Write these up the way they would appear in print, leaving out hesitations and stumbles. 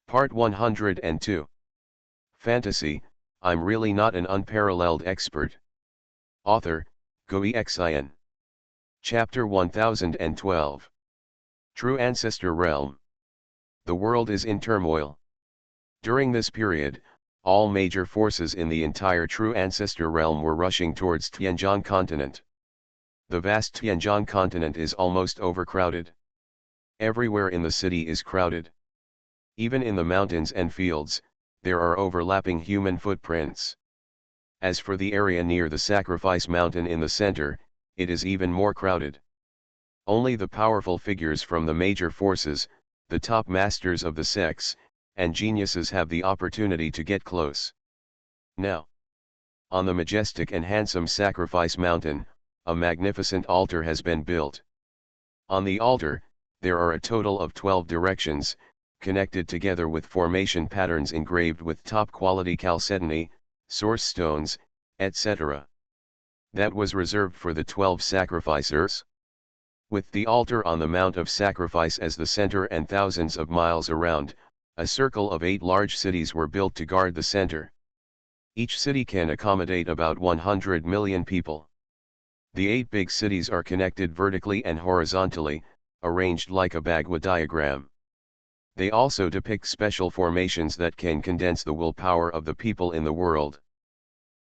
Part 102. Fantasy, I'm really not an unparalleled expert. Author, Xuanhuan. Chapter 1012. True Ancestor Realm. The world is in turmoil. During this period, all major forces in the entire True Ancestor Realm were rushing towards Tianzhan continent. The vast Tianzhan continent is almost overcrowded. Everywhere in the city is crowded. Even in the mountains and fields, there are overlapping human footprints. As for the area near the Sacrifice Mountain in the center, it is even more crowded. Only the powerful figures from the major forces, the top masters of the sects, and geniuses have the opportunity to get close. Now, on the majestic and handsome Sacrifice Mountain, a magnificent altar has been built. On the altar, there are a total of 12 directions, connected together with formation patterns engraved with top-quality chalcedony, source stones, etc. That was reserved for the 12 sacrificers. With the altar on the Mount of Sacrifice as the center and thousands of miles around, a circle of 8 large cities were built to guard the center. Each city can accommodate about 100 million people. The 8 big cities are connected vertically and horizontally, arranged like a Bagua diagram. They also depict special formations that can condense the willpower of the people in the world.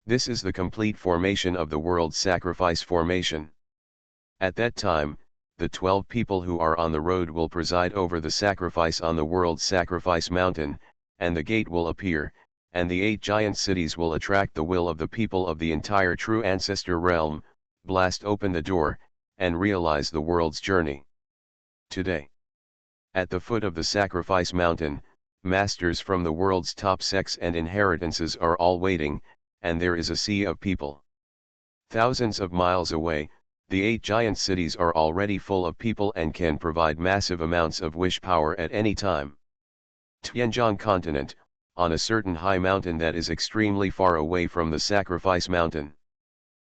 This is the complete formation of the world sacrifice formation. At that time, the 12 people who are on the road will preside over the sacrifice on the world sacrifice mountain, and the gate will appear, and the 8 giant cities will attract the will of the people of the entire True Ancestor realm, blast open the door, and realize the world's journey. Today, at the foot of the Sacrifice Mountain, masters from the world's top sects and inheritances are all waiting, and there is a sea of people. Thousands of miles away, the 8 giant cities are already full of people and can provide massive amounts of wish power at any time. Tianzhan continent, on a certain high mountain that is extremely far away from the Sacrifice Mountain.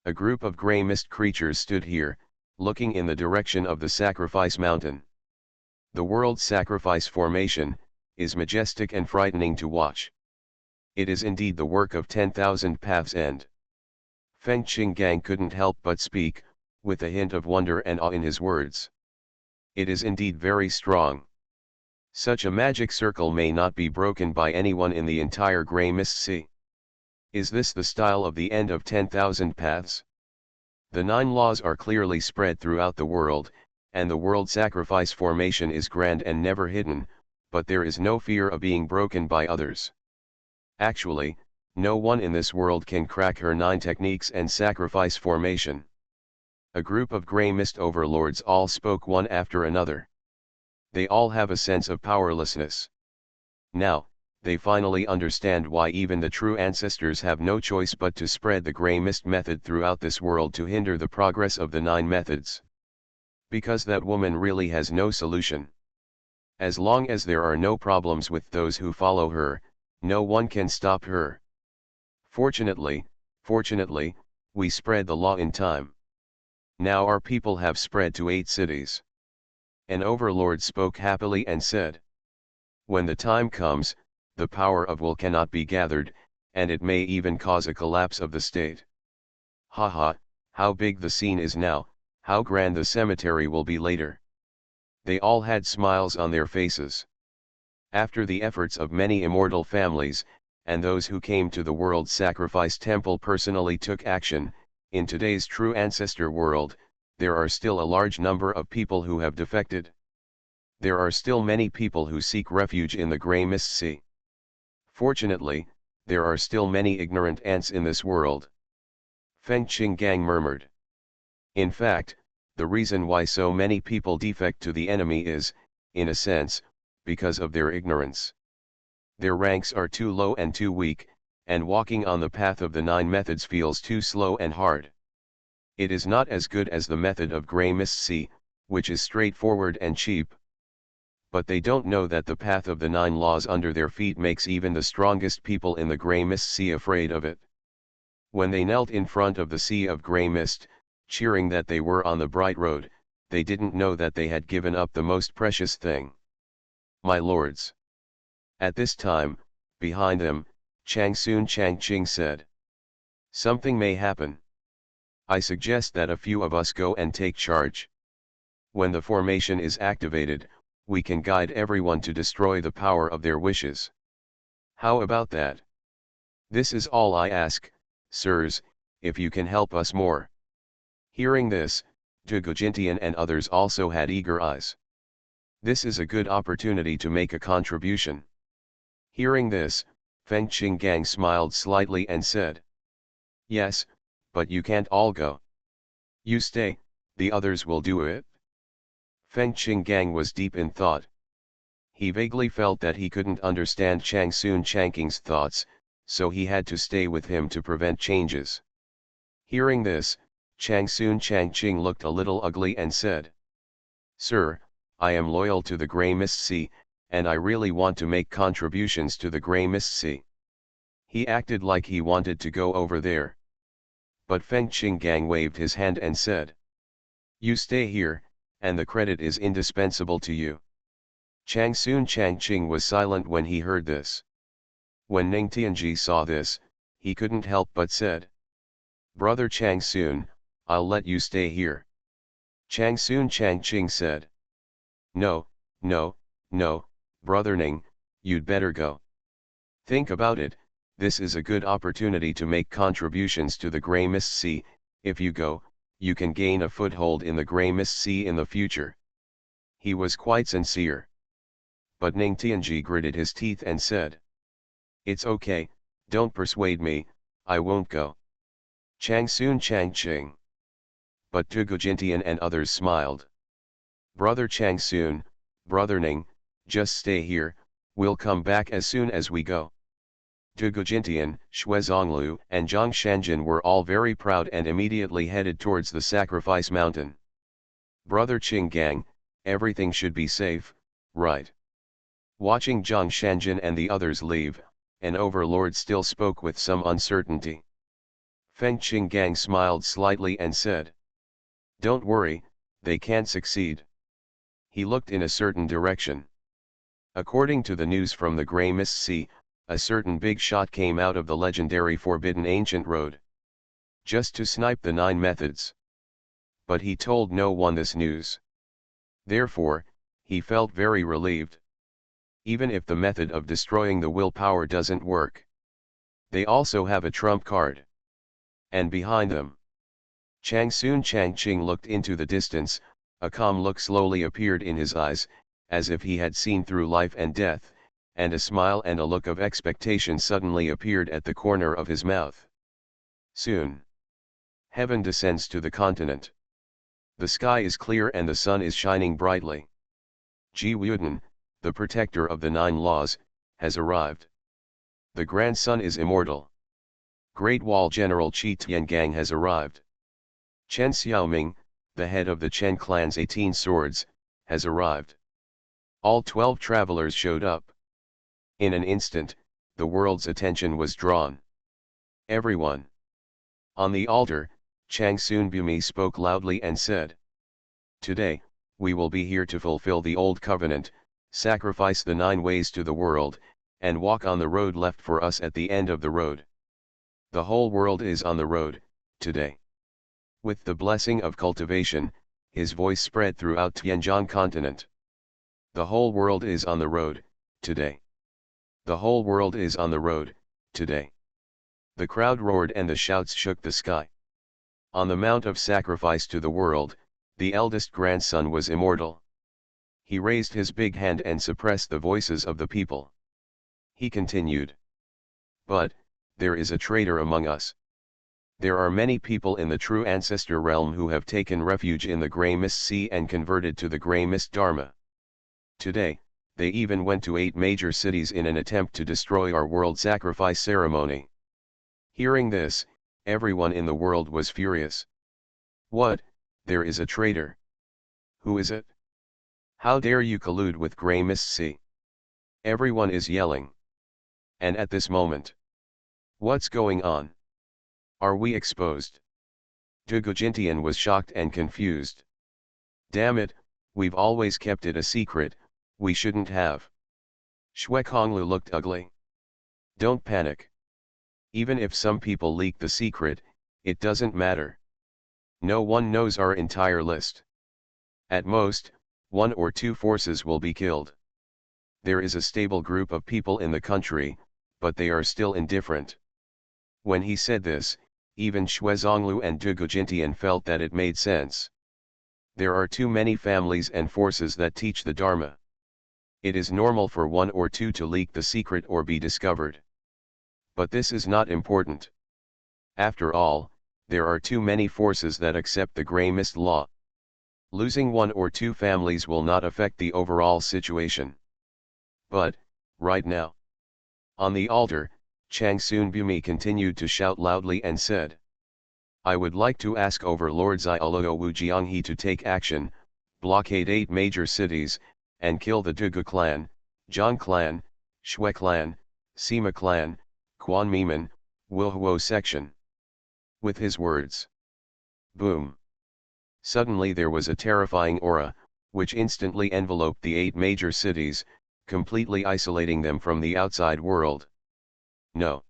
A group of gray mist creatures stood here, looking in the direction of the Sacrifice Mountain. The world sacrifice formation is majestic and frightening to watch. It is indeed the work of 10,000 paths, and Feng Qinggang couldn't help but speak, with a hint of wonder and awe in his words. It is indeed very strong. Such a magic circle may not be broken by anyone in the entire Grey Mist Sea. Is this the style of the end of 10,000 paths? The 9 laws are clearly spread throughout the world, and the world sacrifice formation is grand and never hidden, but there is no fear of being broken by others. Actually, no one in this world can crack her 9 techniques and sacrifice formation. A group of grey mist overlords all spoke one after another. They all have a sense of powerlessness. Now, they finally understand why even the true ancestors have no choice but to spread the grey mist method throughout this world to hinder the progress of the 9 methods. Because that woman really has no solution. As long as there are no problems with those who follow her, no one can stop her. Fortunately, we spread the law in time. Now our people have spread to 8 cities. An overlord spoke happily and said, when the time comes, the power of will cannot be gathered, and it may even cause a collapse of the state. Haha, how big the scene is now, how grand the cemetery will be later. They all had smiles on their faces. After the efforts of many immortal families, and those who came to the world sacrifice temple personally took action, in today's true ancestor world, there are still a large number of people who have defected. There are still many people who seek refuge in the Grey Mist Sea. Fortunately, there are still many ignorant ants in this world. Feng Qinggang murmured. In fact, the reason why so many people defect to the enemy is, in a sense, because of their ignorance. Their ranks are too low and too weak, and walking on the path of the 9 methods feels too slow and hard. It is not as good as the method of Grey Mist Sea, which is straightforward and cheap. But they don't know that the path of the 9 laws under their feet makes even the strongest people in the Grey Mist Sea afraid of it. When they knelt in front of the sea of grey mist, cheering that they were on the bright road, they didn't know that they had given up the most precious thing. My lords, At this time, behind them, Changching said. Something may happen. I suggest that a few of us go and take charge. When the formation is activated, we can guide everyone to destroy the power of their wishes. How about that? This is all I ask, sirs, if you can help us more. Hearing this, Dugujintian and others also had eager eyes. This is a good opportunity to make a contribution. Hearing this, Feng Qinggang smiled slightly and said, yes, but you can't all go. You stay, the others will do it. Feng Qinggang was deep in thought. He vaguely felt that he couldn't understand Changchung's thoughts, so he had to stay with him to prevent changes. Hearing this, Changching looked a little ugly and said, Sir, I am loyal to the Grey Mist Sea, and I really want to make contributions to the Grey Mist Sea. He acted like he wanted to go over there. But Feng Qinggang waved his hand and said, you stay here, and the credit is indispensable to you. Changching was silent when he heard this. When Ningtianji saw this, he couldn't help but said, Brother Changsun, I'll let you stay here. Changching said, No, Brother Ning, you'd better go. Think about it, this is a good opportunity to make contributions to the Grey Mist Sea. If you go, you can gain a foothold in the Grey Mist Sea in the future. He was quite sincere. But Ningtianji gritted his teeth and said, It's okay, don't persuade me, I won't go. Changching. But Dugujintian and others smiled. Brother Changsun, Brother Ning, just stay here, we'll come back as soon as we go. Dugujintian, Shuizonglu and Zhang Shanjin were all very proud and immediately headed towards the sacrifice mountain. Brother Qinggang, everything should be safe, right? Watching Zhang Shanjin and the others leave, an overlord still spoke with some uncertainty. Feng Qinggang smiled slightly and said, Don't worry, they can't succeed. He looked in a certain direction. According to the news from the Grey Mist Sea, a certain big shot came out of the legendary Forbidden Ancient Road. Just to snipe the 9 methods. But he told no one this news. Therefore, he felt very relieved. Even if the method of destroying the willpower doesn't work. They also have a trump card. And behind them, Changching looked into the distance, a calm look slowly appeared in his eyes, as if he had seen through life and death, and a smile and a look of expectation suddenly appeared at the corner of his mouth. Soon, heaven descends to the continent. The sky is clear and the sun is shining brightly. Ji Wuden, the protector of the 9 laws, has arrived. The grandson is immortal. Great Wall General Qi Tiangang has arrived. Chen Xiaoming, the head of the Chen clan's 18 swords, has arrived. All 12 travelers showed up. In an instant, the world's attention was drawn. Everyone. On the altar, Changsun Bumi spoke loudly and said, Today, we will be here to fulfill the old covenant, sacrifice the 9 ways to the world, and walk on the road left for us at the end of the road. The whole world is on the road, today. With the blessing of cultivation, his voice spread throughout Tianjiang continent. The whole world is on the road, today. The whole world is on the road, today. The crowd roared and the shouts shook the sky. On the mount of sacrifice to the world, the eldest grandson was immortal. He raised his big hand and suppressed the voices of the people. He continued. But, there is a traitor among us. There are many people in the true ancestor realm who have taken refuge in the Grey Mist Sea and converted to the Grey Mist Dharma. Today, they even went to 8 major cities in an attempt to destroy our world sacrifice ceremony. Hearing this, everyone in the world was furious. What, there is a traitor? Who is it? How dare you collude with Grey Mist Sea? Everyone is yelling. And at this moment, what's going on? Are we exposed? Dugujintian was shocked and confused. Damn it, we've always kept it a secret, we shouldn't have. Xuanhuan looked ugly. Don't panic. Even if some people leak the secret, it doesn't matter. No one knows our entire list. At most, 1 or 2 forces will be killed. There is a stable group of people in the country, but they are still indifferent. When he said this, even Xuezonglu and Dugujintian felt that it made sense. There are too many families and forces that teach the Dharma. It is normal for 1 or 2 to leak the secret or be discovered. But this is not important. After all, there are too many forces that accept the Grey Mist law. Losing 1 or 2 families will not affect the overall situation. But, right now, on the altar, Changsun Bumi continued to shout loudly and said, I would like to ask Overlord Xiaoluo Wujianghe to take action, blockade 8 major cities, and kill the Dugu clan, Zhang clan, Shui clan, Sima clan, Quan Miman, Wilhuo section. With his words, boom. Suddenly there was a terrifying aura, which instantly enveloped the 8 major cities, completely isolating them from the outside world. No.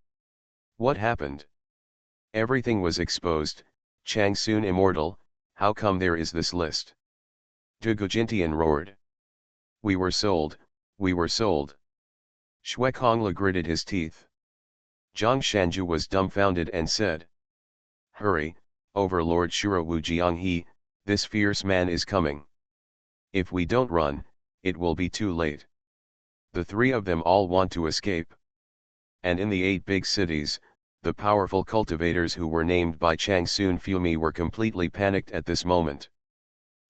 What happened? Everything was exposed. Changsun immortal, how come there is this list? Dugujintian roared. We were sold, we were sold. Xuekongla gritted his teeth. Zhang Shanju was dumbfounded and said, hurry, Overlord Shuro Wujianghe, this fierce man is coming. If we don't run, it will be too late. The 3 of them all want to escape. And in the 8 big cities, the powerful cultivators who were named by Changsun Fumi were completely panicked at this moment.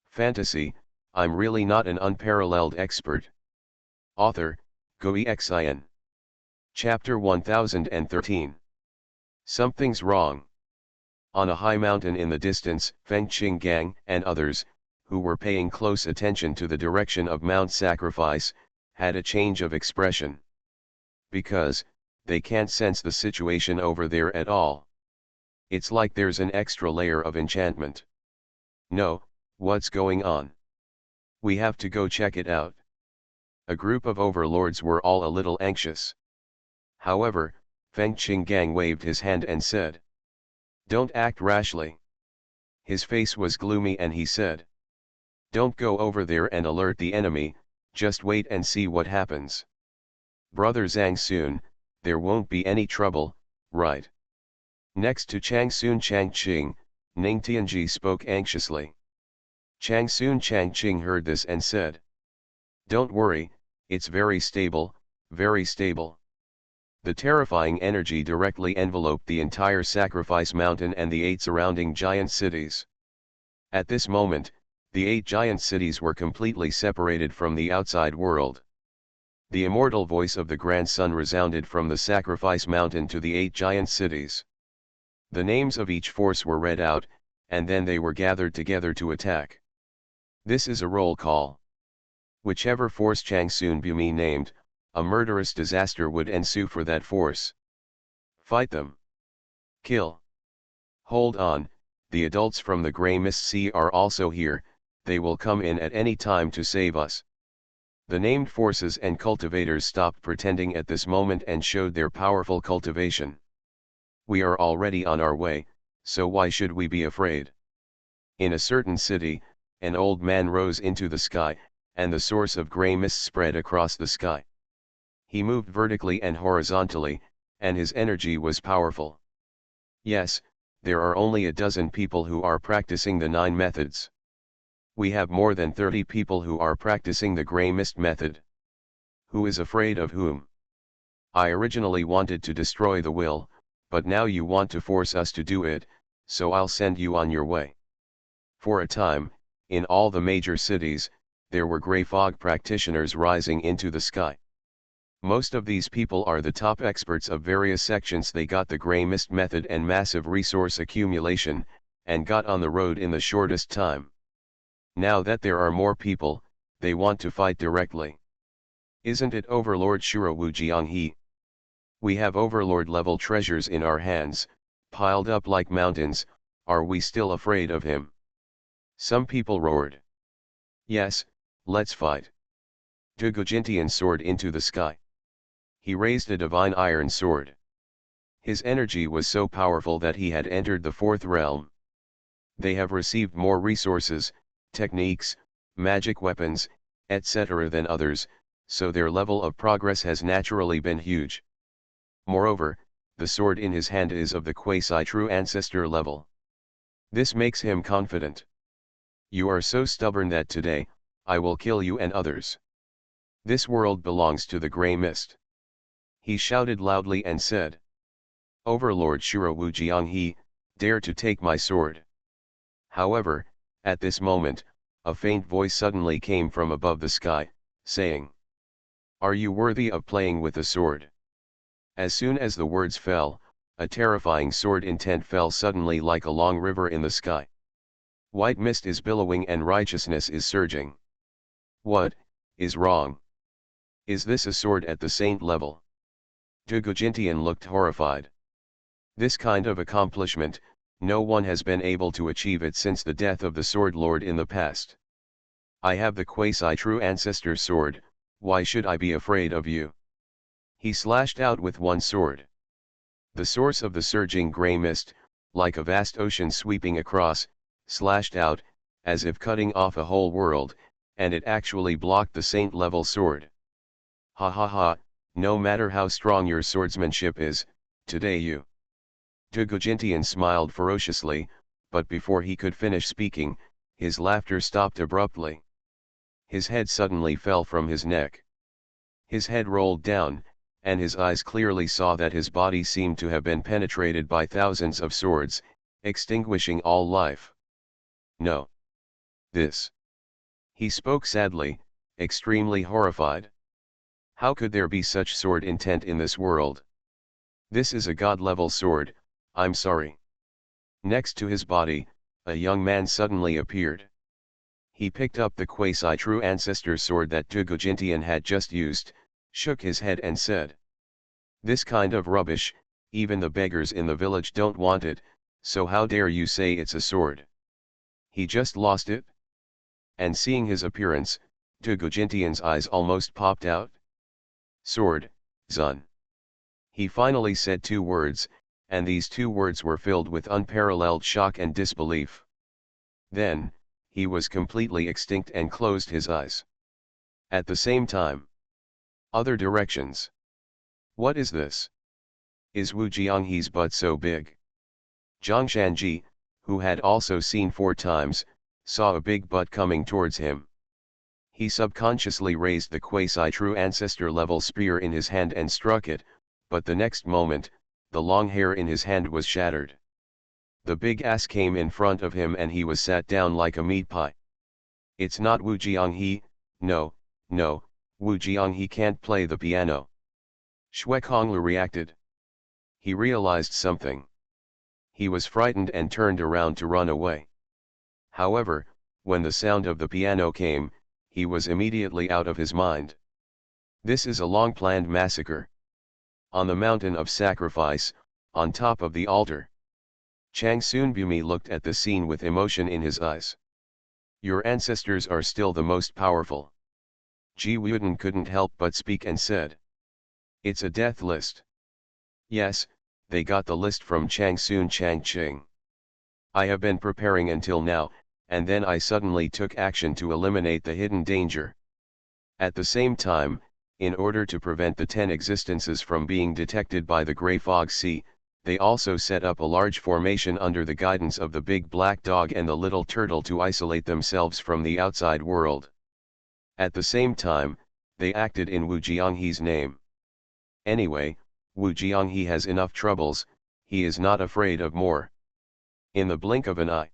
Fantasy, I'm really not an unparalleled expert. Author, Xuanhuan. Chapter 1013. Something's wrong. On a high mountain in the distance, Feng Qinggang and others, who were paying close attention to the direction of Mount Sacrifice, had a change of expression. Because, they can't sense the situation over there at all. It's like there's an extra layer of enchantment. No, what's going on? We have to go check it out. A group of overlords were all a little anxious. However, Feng Qinggang waved his hand and said, don't act rashly. His face was gloomy and he said, don't go over there and alert the enemy, just wait and see what happens. Brother Zhang Sun, there won't be any trouble, right? Next to Changsun Changqing, Ning Tianji spoke anxiously. Changsun Changqing heard this and said, don't worry, it's very stable, very stable. The terrifying energy directly enveloped the entire Sacrifice Mountain and the 8 surrounding giant cities. At this moment, the 8 giant cities were completely separated from the outside world. The immortal voice of the grandson resounded from the Sacrifice Mountain to the 8 giant cities. The names of each force were read out, and then they were gathered together to attack. This is a roll call. Whichever force Changsun Bumi named, a murderous disaster would ensue for that force. Fight them. Kill. Hold on, the adults from the Grey Mist Sea are also here, they will come in at any time to save us. The named forces and cultivators stopped pretending at this moment and showed their powerful cultivation. We are already on our way, so why should we be afraid? In a certain city, an old man rose into the sky, and the source of grey mist spread across the sky. He moved vertically and horizontally, and his energy was powerful. Yes, there are only a dozen people who are practicing the 9 methods. We have more than 30 people who are practicing the grey mist method. Who is afraid of whom? I originally wanted to destroy the will, but now you want to force us to do it, so I'll send you on your way. For a time, in all the major cities, there were grey fog practitioners rising into the sky. Most of these people are the top experts of various sections. They got the grey mist method and massive resource accumulation, and got on the road in the shortest time. Now that there are more people, they want to fight directly. Isn't it Overlord Shuro Wujianghe? We have Overlord level treasures in our hands, piled up like mountains, are we still afraid of him? Some people roared. Yes, let's fight. Dugujintian soared into the sky. He raised a divine iron sword. His energy was so powerful that he had entered the fourth realm. They have received more resources, techniques, magic weapons, etc. than others, so their level of progress has naturally been huge. Moreover, the sword in his hand is of the quasi-true ancestor level. This makes him confident. You are so stubborn that today, I will kill you and others. This world belongs to the grey mist. He shouted loudly and said. Overlord Shuro Wujianghe, dare to take my sword. However, at this moment, a faint voice suddenly came from above the sky, saying, Are you worthy of playing with the sword? As soon as the words fell, a terrifying sword intent fell suddenly like a long river in the sky. White mist is billowing and righteousness is surging. What is wrong? Is this a sword at the saint level? Dugujintian looked horrified. This kind of accomplishment, no one has been able to achieve it since the death of the Sword Lord in the past. I have the quasi-true ancestor sword, why should I be afraid of you? He slashed out with one sword. The source of the surging grey mist, like a vast ocean sweeping across, slashed out, as if cutting off a whole world, and it actually blocked the saint-level sword. Ha ha ha, no matter how strong your swordsmanship is, today you. Dugujintian smiled ferociously, but before he could finish speaking, his laughter stopped abruptly. His head suddenly fell from his neck. His head rolled down, and his eyes clearly saw that his body seemed to have been penetrated by thousands of swords, extinguishing all life. No. This. He spoke sadly, extremely horrified. How could there be such sword intent in this world? This is a god-level sword, I'm sorry. Next to his body, a young man suddenly appeared. He picked up the quasi-true ancestor sword that Dugujintian had just used, shook his head and said. This kind of rubbish, even the beggars in the village don't want it, so how dare you say it's a sword? He just lost it? And seeing his appearance, Dugujintian's eyes almost popped out. Sword, Zun. He finally said two words, and these two words were filled with unparalleled shock and disbelief. Then, he was completely extinct and closed his eyes. At the same time. Other directions. What is this? Is Wu Jianghe's butt so big? Zhang Shanji, who had also seen 4 times, saw a big butt coming towards him. He subconsciously raised the quasi-true ancestor level spear in his hand and struck it, but the next moment, the long hair in his hand was shattered. The big ass came in front of him and he was sat down like a meat pie. It's not Wu Jianghe, no, Wu Jianghe can't play the piano. Xue Konglu reacted. He realized something. He was frightened and turned around to run away. However, when the sound of the piano came, he was immediately out of his mind. This is a long-planned massacre. On the mountain of sacrifice, on top of the altar. Chang Sunbumi looked at the scene with emotion in his eyes. Your ancestors are still the most powerful. Ji Wuden couldn't help but speak and said. It's a death list. Yes, they got the list from Chang Sun Changqing. I have been preparing until now, and then I suddenly took action to eliminate the hidden danger. At the same time, in order to prevent the 10 existences from being detected by the Grey Fog Sea, they also set up a large formation under the guidance of the big black dog and the little turtle to isolate themselves from the outside world. At the same time, they acted in Wu Jianghe's name. Anyway, Wu Jianghe has enough troubles, he is not afraid of more. In the blink of an eye,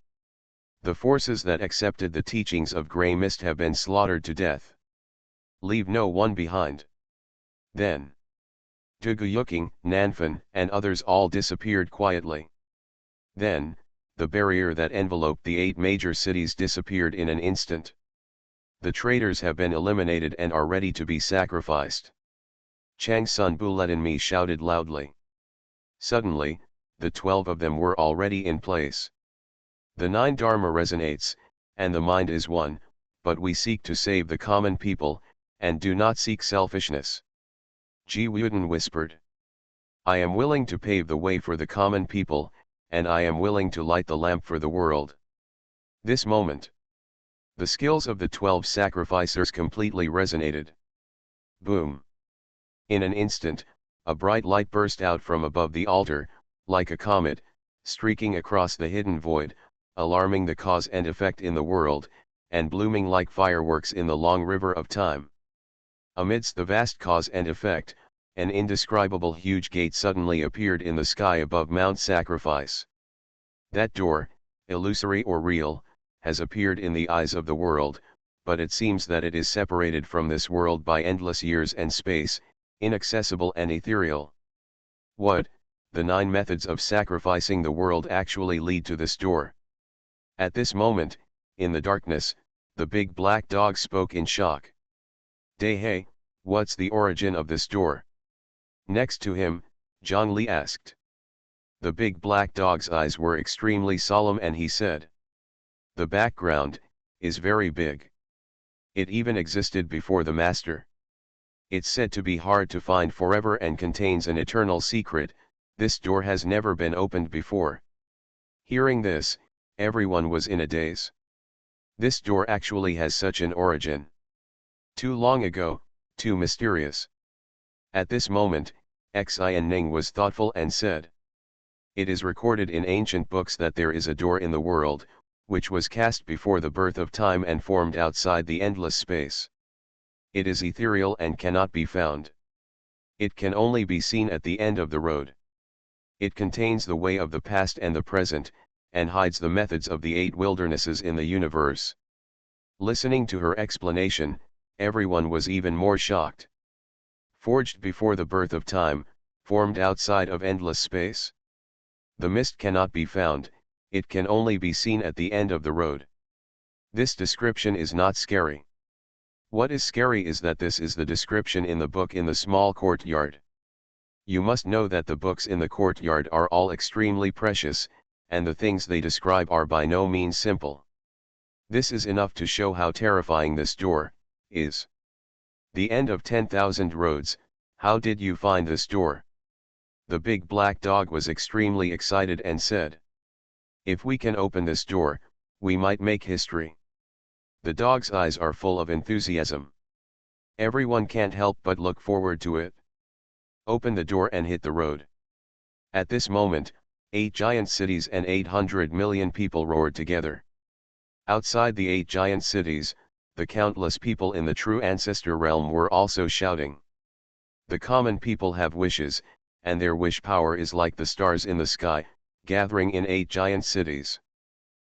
the forces that accepted the teachings of Grey Mist have been slaughtered to death. Leave no one behind. Then, Duguyuking, Nanfan, and others all disappeared quietly. Then, the barrier that enveloped the 8 major cities disappeared in an instant. The traitors have been eliminated and are ready to be sacrificed. Chang Sun Buletinmi shouted loudly. Suddenly, the 12 of them were already in place. The 9 Dharma resonates, and the mind is one, but we seek to save the common people, and do not seek selfishness. Xuanhuan whispered. I am willing to pave the way for the common people, and I am willing to light the lamp for the world. This moment, the skills of the 12 sacrificers completely resonated. Boom! In an instant, a bright light burst out from above the altar, like a comet, streaking across the hidden void, alarming the cause and effect in the world, and blooming like fireworks in the long river of time. Amidst the vast cause and effect, an indescribable huge gate suddenly appeared in the sky above Mount Sacrifice. That door, illusory or real, has appeared in the eyes of the world, but it seems that it is separated from this world by endless years and space, inaccessible and ethereal. What, the 9 methods of sacrificing the world actually lead to this door? At this moment, in the darkness, the big black dog spoke in shock. Hey, what's the origin of this door? Next to him, Zhang Li asked. The big black dog's eyes were extremely solemn and he said. The background is very big. It even existed before the master. It's said to be hard to find forever and contains an eternal secret. This door has never been opened before. Hearing this, everyone was in a daze. This door actually has such an origin. Too long ago, too mysterious. At this moment, Xuanhuan was thoughtful and said. It is recorded in ancient books that there is a door in the world, which was cast before the birth of time and formed outside the endless space. It is ethereal and cannot be found. It can only be seen at the end of the road. It contains the way of the past and the present, and hides the methods of the 8 wildernesses in the universe. Listening to her explanation, everyone was even more shocked. Forged before the birth of time, formed outside of endless space. The mist cannot be found, it can only be seen at the end of the road. This description is not scary. What is scary is that this is the description in the book in the small courtyard. You must know that the books in the courtyard are all extremely precious, and the things they describe are by no means simple. This is enough to show how terrifying this door is. The end of 10,000 roads, how did you find this door? The big black dog was extremely excited and said. If we can open this door, we might make history. The dog's eyes are full of enthusiasm. Everyone can't help but look forward to it. Open the door and hit the road. At this moment, 8 giant cities and 800 million people roared together. Outside the 8 giant cities, the countless people in the true ancestor realm were also shouting. The common people have wishes, and their wish power is like the stars in the sky, gathering in 8 giant cities.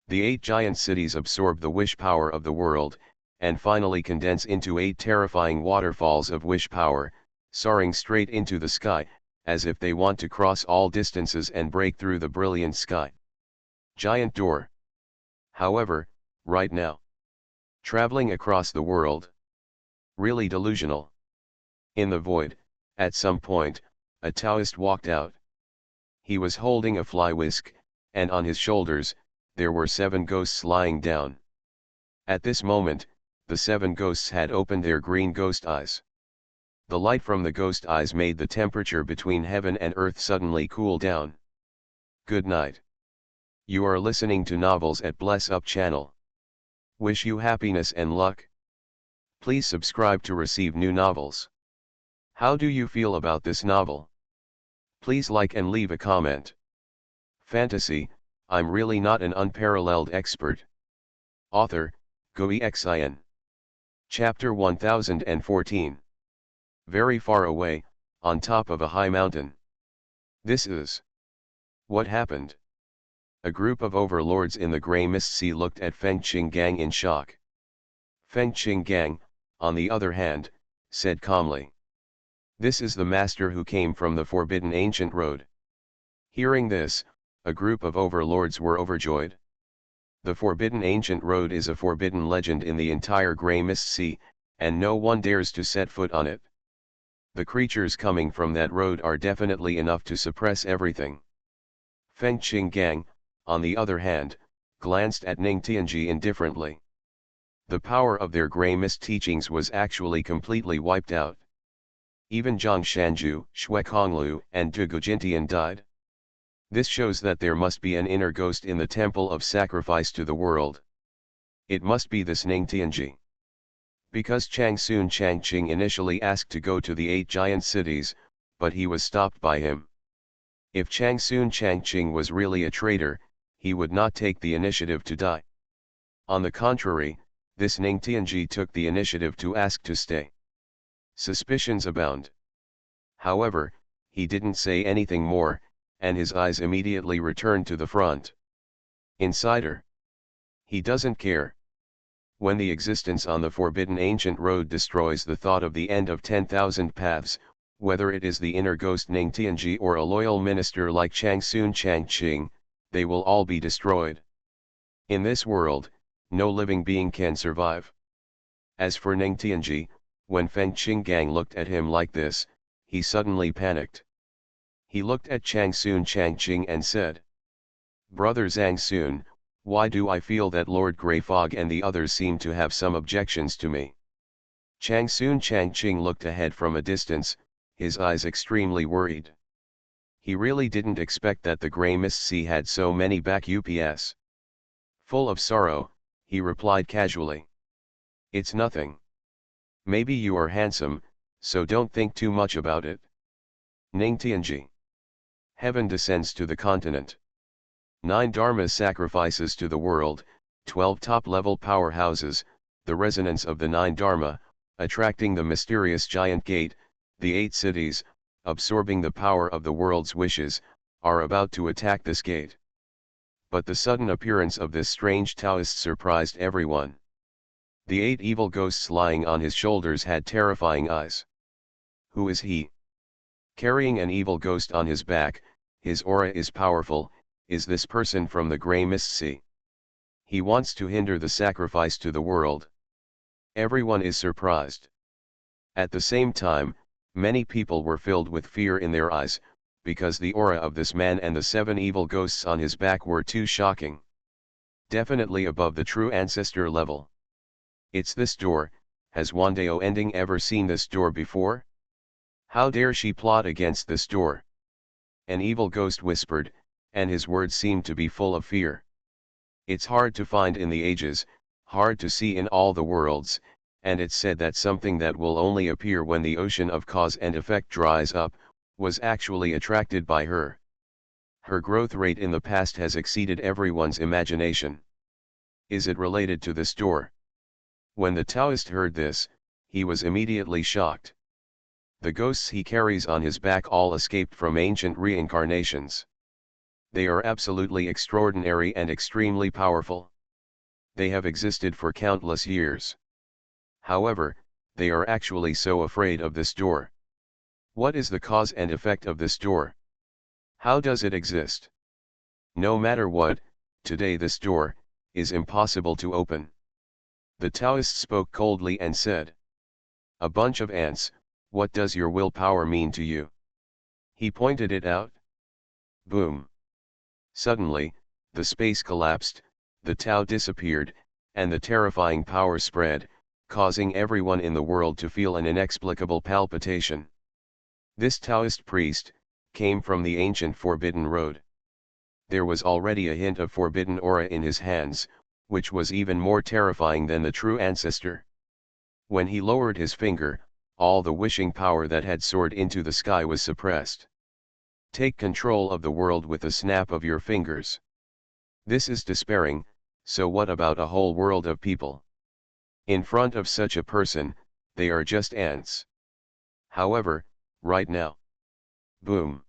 The 8 giant cities absorb the wish power of the world, and finally condense into 8 terrifying waterfalls of wish power, soaring straight into the sky, as if they want to cross all distances and break through the brilliant sky. Giant door. However, right now, traveling across the world. Really delusional. In the void, at some point, a Taoist walked out. He was holding a fly whisk, and on his shoulders, there were 7 ghosts lying down. At this moment, the 7 ghosts had opened their green ghost eyes. The light from the ghost eyes made the temperature between heaven and earth suddenly cool down. Good night. You are listening to Novels at Bless Up channel. Wish you happiness and luck. Please subscribe to receive new novels. How do you feel about this novel? Please like and leave a comment. Fantasy, I'm really not an unparalleled expert. Author, Xuanhuan. Chapter 1014. Very far away, on top of a high mountain. This is. What happened? A group of overlords in the grey mist sea looked at Feng Qinggang in shock. Feng Qinggang, on the other hand, said calmly. This is the master who came from the forbidden ancient road. Hearing this, a group of overlords were overjoyed. The forbidden ancient road is a forbidden legend in the entire grey mist sea, and no one dares to set foot on it. The creatures coming from that road are definitely enough to suppress everything. Feng Qinggang, on the other hand, glanced at Ning Tianji indifferently. The power of their grey mist teachings was actually completely wiped out. Even Zhang Shanju, Xuanhuan, and Du Gujintian died. This shows that there must be an inner ghost in the temple of sacrifice to the world. It must be this Ningtianji. Because Changsun Changqing initially asked to go to the 8 giant cities, but he was stopped by him. If Changsun Changqing was really a traitor, he would not take the initiative to die. On the contrary, this Ningtianji took the initiative to ask to stay. Suspicions abound. However, he didn't say anything more, and his eyes immediately returned to the front. Insider. He doesn't care. When the existence on the forbidden ancient road destroys the thought of the end of 10,000 paths, whether it is the inner ghost Ningtianji or a loyal minister like Changsun Changqing, they will all be destroyed. In this world, no living being can survive. As for Ningtianji, when Feng Qinggang looked at him like this, he suddenly panicked. He looked at Changsun Changqing and said, "Brother Zhangsun, why do I feel that Lord Grey Fog and the others seem to have some objections to me?" Changsun Changqing looked ahead from a distance, his eyes extremely worried. He really didn't expect that the Grey Mist Sea had so many back ups. Full of sorrow, he replied casually, "It's nothing. Maybe you are handsome, so don't think too much about it." Ningtianji. Heaven descends to the continent. 9 dharma sacrifices to the world, 12 top-level powerhouses, the resonance of the 9 dharma, attracting the mysterious giant gate, the 8 cities, absorbing the power of the world's wishes, are about to attack this gate. But the sudden appearance of this strange Taoist surprised everyone. The 8 evil ghosts lying on his shoulders had terrifying eyes. Who is he? Carrying an evil ghost on his back, his aura is powerful. Is this person from the Grey Mist Sea? He wants to hinder the sacrifice to the world. Everyone is surprised. At the same time, many people were filled with fear in their eyes, because the aura of this man and the 7 evil ghosts on his back were too shocking. Definitely above the true ancestor level. It's this door. Has Wandao Ending ever seen this door before? How dare she plot against this door? An evil ghost whispered, and his words seemed to be full of fear. It's hard to find in the ages, hard to see in all the worlds, and it's said that something that will only appear when the ocean of cause and effect dries up, was actually attracted by her. Her growth rate in the past has exceeded everyone's imagination. Is it related to this door? When the Taoist heard this, he was immediately shocked. The ghosts he carries on his back all escaped from ancient reincarnations. They are absolutely extraordinary and extremely powerful. They have existed for countless years. However, they are actually so afraid of this door. What is the cause and effect of this door? How does it exist? No matter what, today this door is impossible to open. The Taoist spoke coldly and said, "A bunch of ants, what does your willpower mean to you?" He pointed it out. Boom. Suddenly, the space collapsed, the Tao disappeared, and the terrifying power spread, causing everyone in the world to feel an inexplicable palpitation. This Taoist priest came from the ancient Forbidden Road. There was already a hint of forbidden aura in his hands, which was even more terrifying than the true ancestor. When he lowered his finger, all the wishing power that had soared into the sky was suppressed. Take control of the world with a snap of your fingers. This is despairing, so what about a whole world of people? In front of such a person, they are just ants. However, right now. Boom.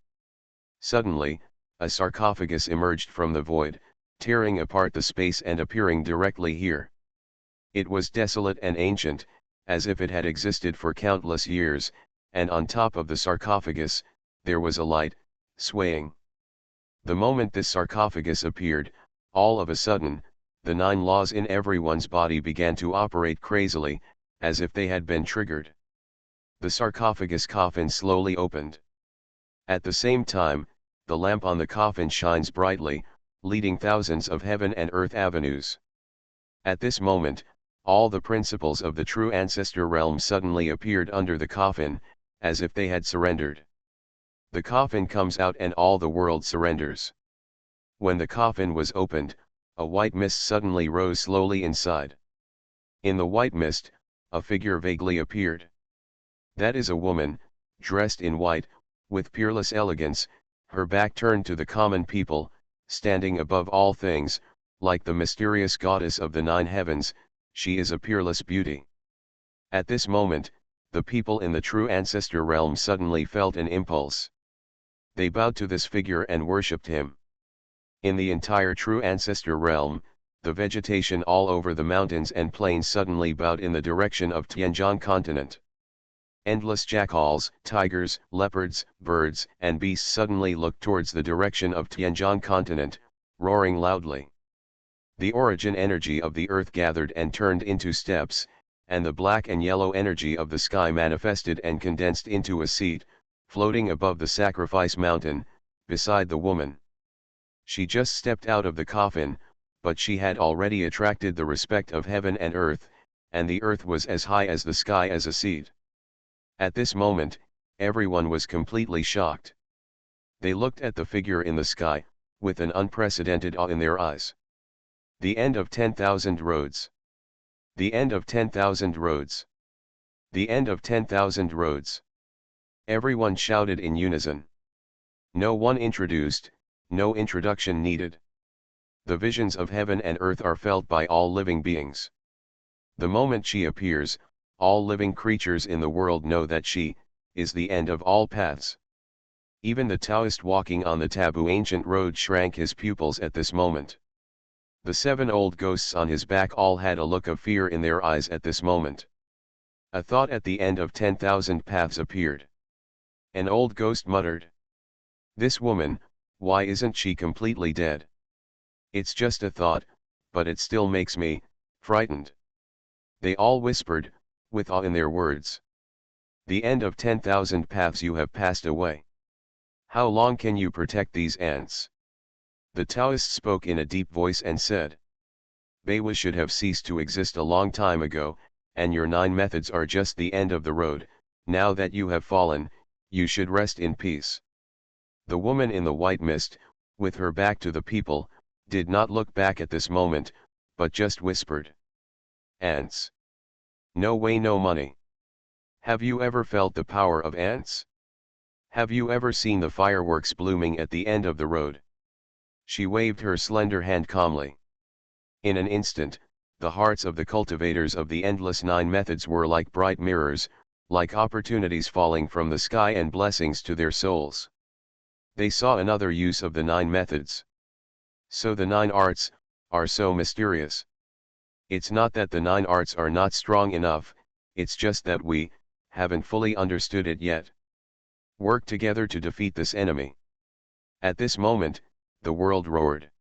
Suddenly, a sarcophagus emerged from the void, tearing apart the space and appearing directly here. It was desolate and ancient, as if it had existed for countless years, and on top of the sarcophagus, there was a light, swaying. The moment this sarcophagus appeared, all of a sudden, the 9 laws in everyone's body began to operate crazily, as if they had been triggered. The sarcophagus coffin slowly opened. At the same time, the lamp on the coffin shines brightly, leading thousands of heaven and earth avenues. At this moment, all the principles of the true ancestor realm suddenly appeared under the coffin, as if they had surrendered. The coffin comes out and all the world surrenders. When the coffin was opened, a white mist suddenly rose slowly inside. In the white mist, a figure vaguely appeared. That is a woman, dressed in white, with peerless elegance, her back turned to the common people, standing above all things, like the mysterious goddess of the nine heavens. She is a peerless beauty. At this moment, the people in the true ancestor realm suddenly felt an impulse. They bowed to this figure and worshipped him. In the entire true ancestor realm, the vegetation all over the mountains and plains suddenly bowed in the direction of Tianjiang continent. Endless jackals, tigers, leopards, birds, and beasts suddenly looked towards the direction of Tianjiang continent, roaring loudly. The origin energy of the earth gathered and turned into steps, and the black and yellow energy of the sky manifested and condensed into a seat, floating above the sacrifice mountain, beside the woman. She just stepped out of the coffin, but she had already attracted the respect of heaven and earth, and the earth was as high as the sky as a seat. At this moment, everyone was completely shocked. They looked at the figure in the sky, with an unprecedented awe in their eyes. The end of 10,000 roads. The end of 10,000 roads. The end of 10,000 roads. Everyone shouted in unison. No one introduced, no introduction needed. The visions of heaven and earth are felt by all living beings. The moment she appears, all living creatures in the world know that she is the end of all paths. Even the Taoist walking on the taboo ancient road shrank his pupils at this moment. The 7 old ghosts on his back all had a look of fear in their eyes at this moment. A thought at the end of 10,000 paths appeared. An old ghost muttered, "This woman, why isn't she completely dead? It's just a thought, but it still makes me frightened." They all whispered, with awe in their words. "The end of 10,000 paths you have passed away. How long can you protect these ants?" The Taoist spoke in a deep voice and said, "Beiwa should have ceased to exist a long time ago, and your 9 methods are just the end of the road. Now that you have fallen, you should rest in peace." The woman in the white mist, with her back to the people, did not look back at this moment, but just whispered, "Ants. No way, no money. Have you ever felt the power of ants? Have you ever seen the fireworks blooming at the end of the road?" She waved her slender hand calmly. In an instant, the hearts of the cultivators of the endless 9 methods were like bright mirrors, like opportunities falling from the sky and blessings to their souls. They saw another use of the 9 methods. So the 9 arts are so mysterious. It's not that the 9 arts are not strong enough, it's just that we haven't fully understood it yet. Work together to defeat this enemy. At this moment, the world roared.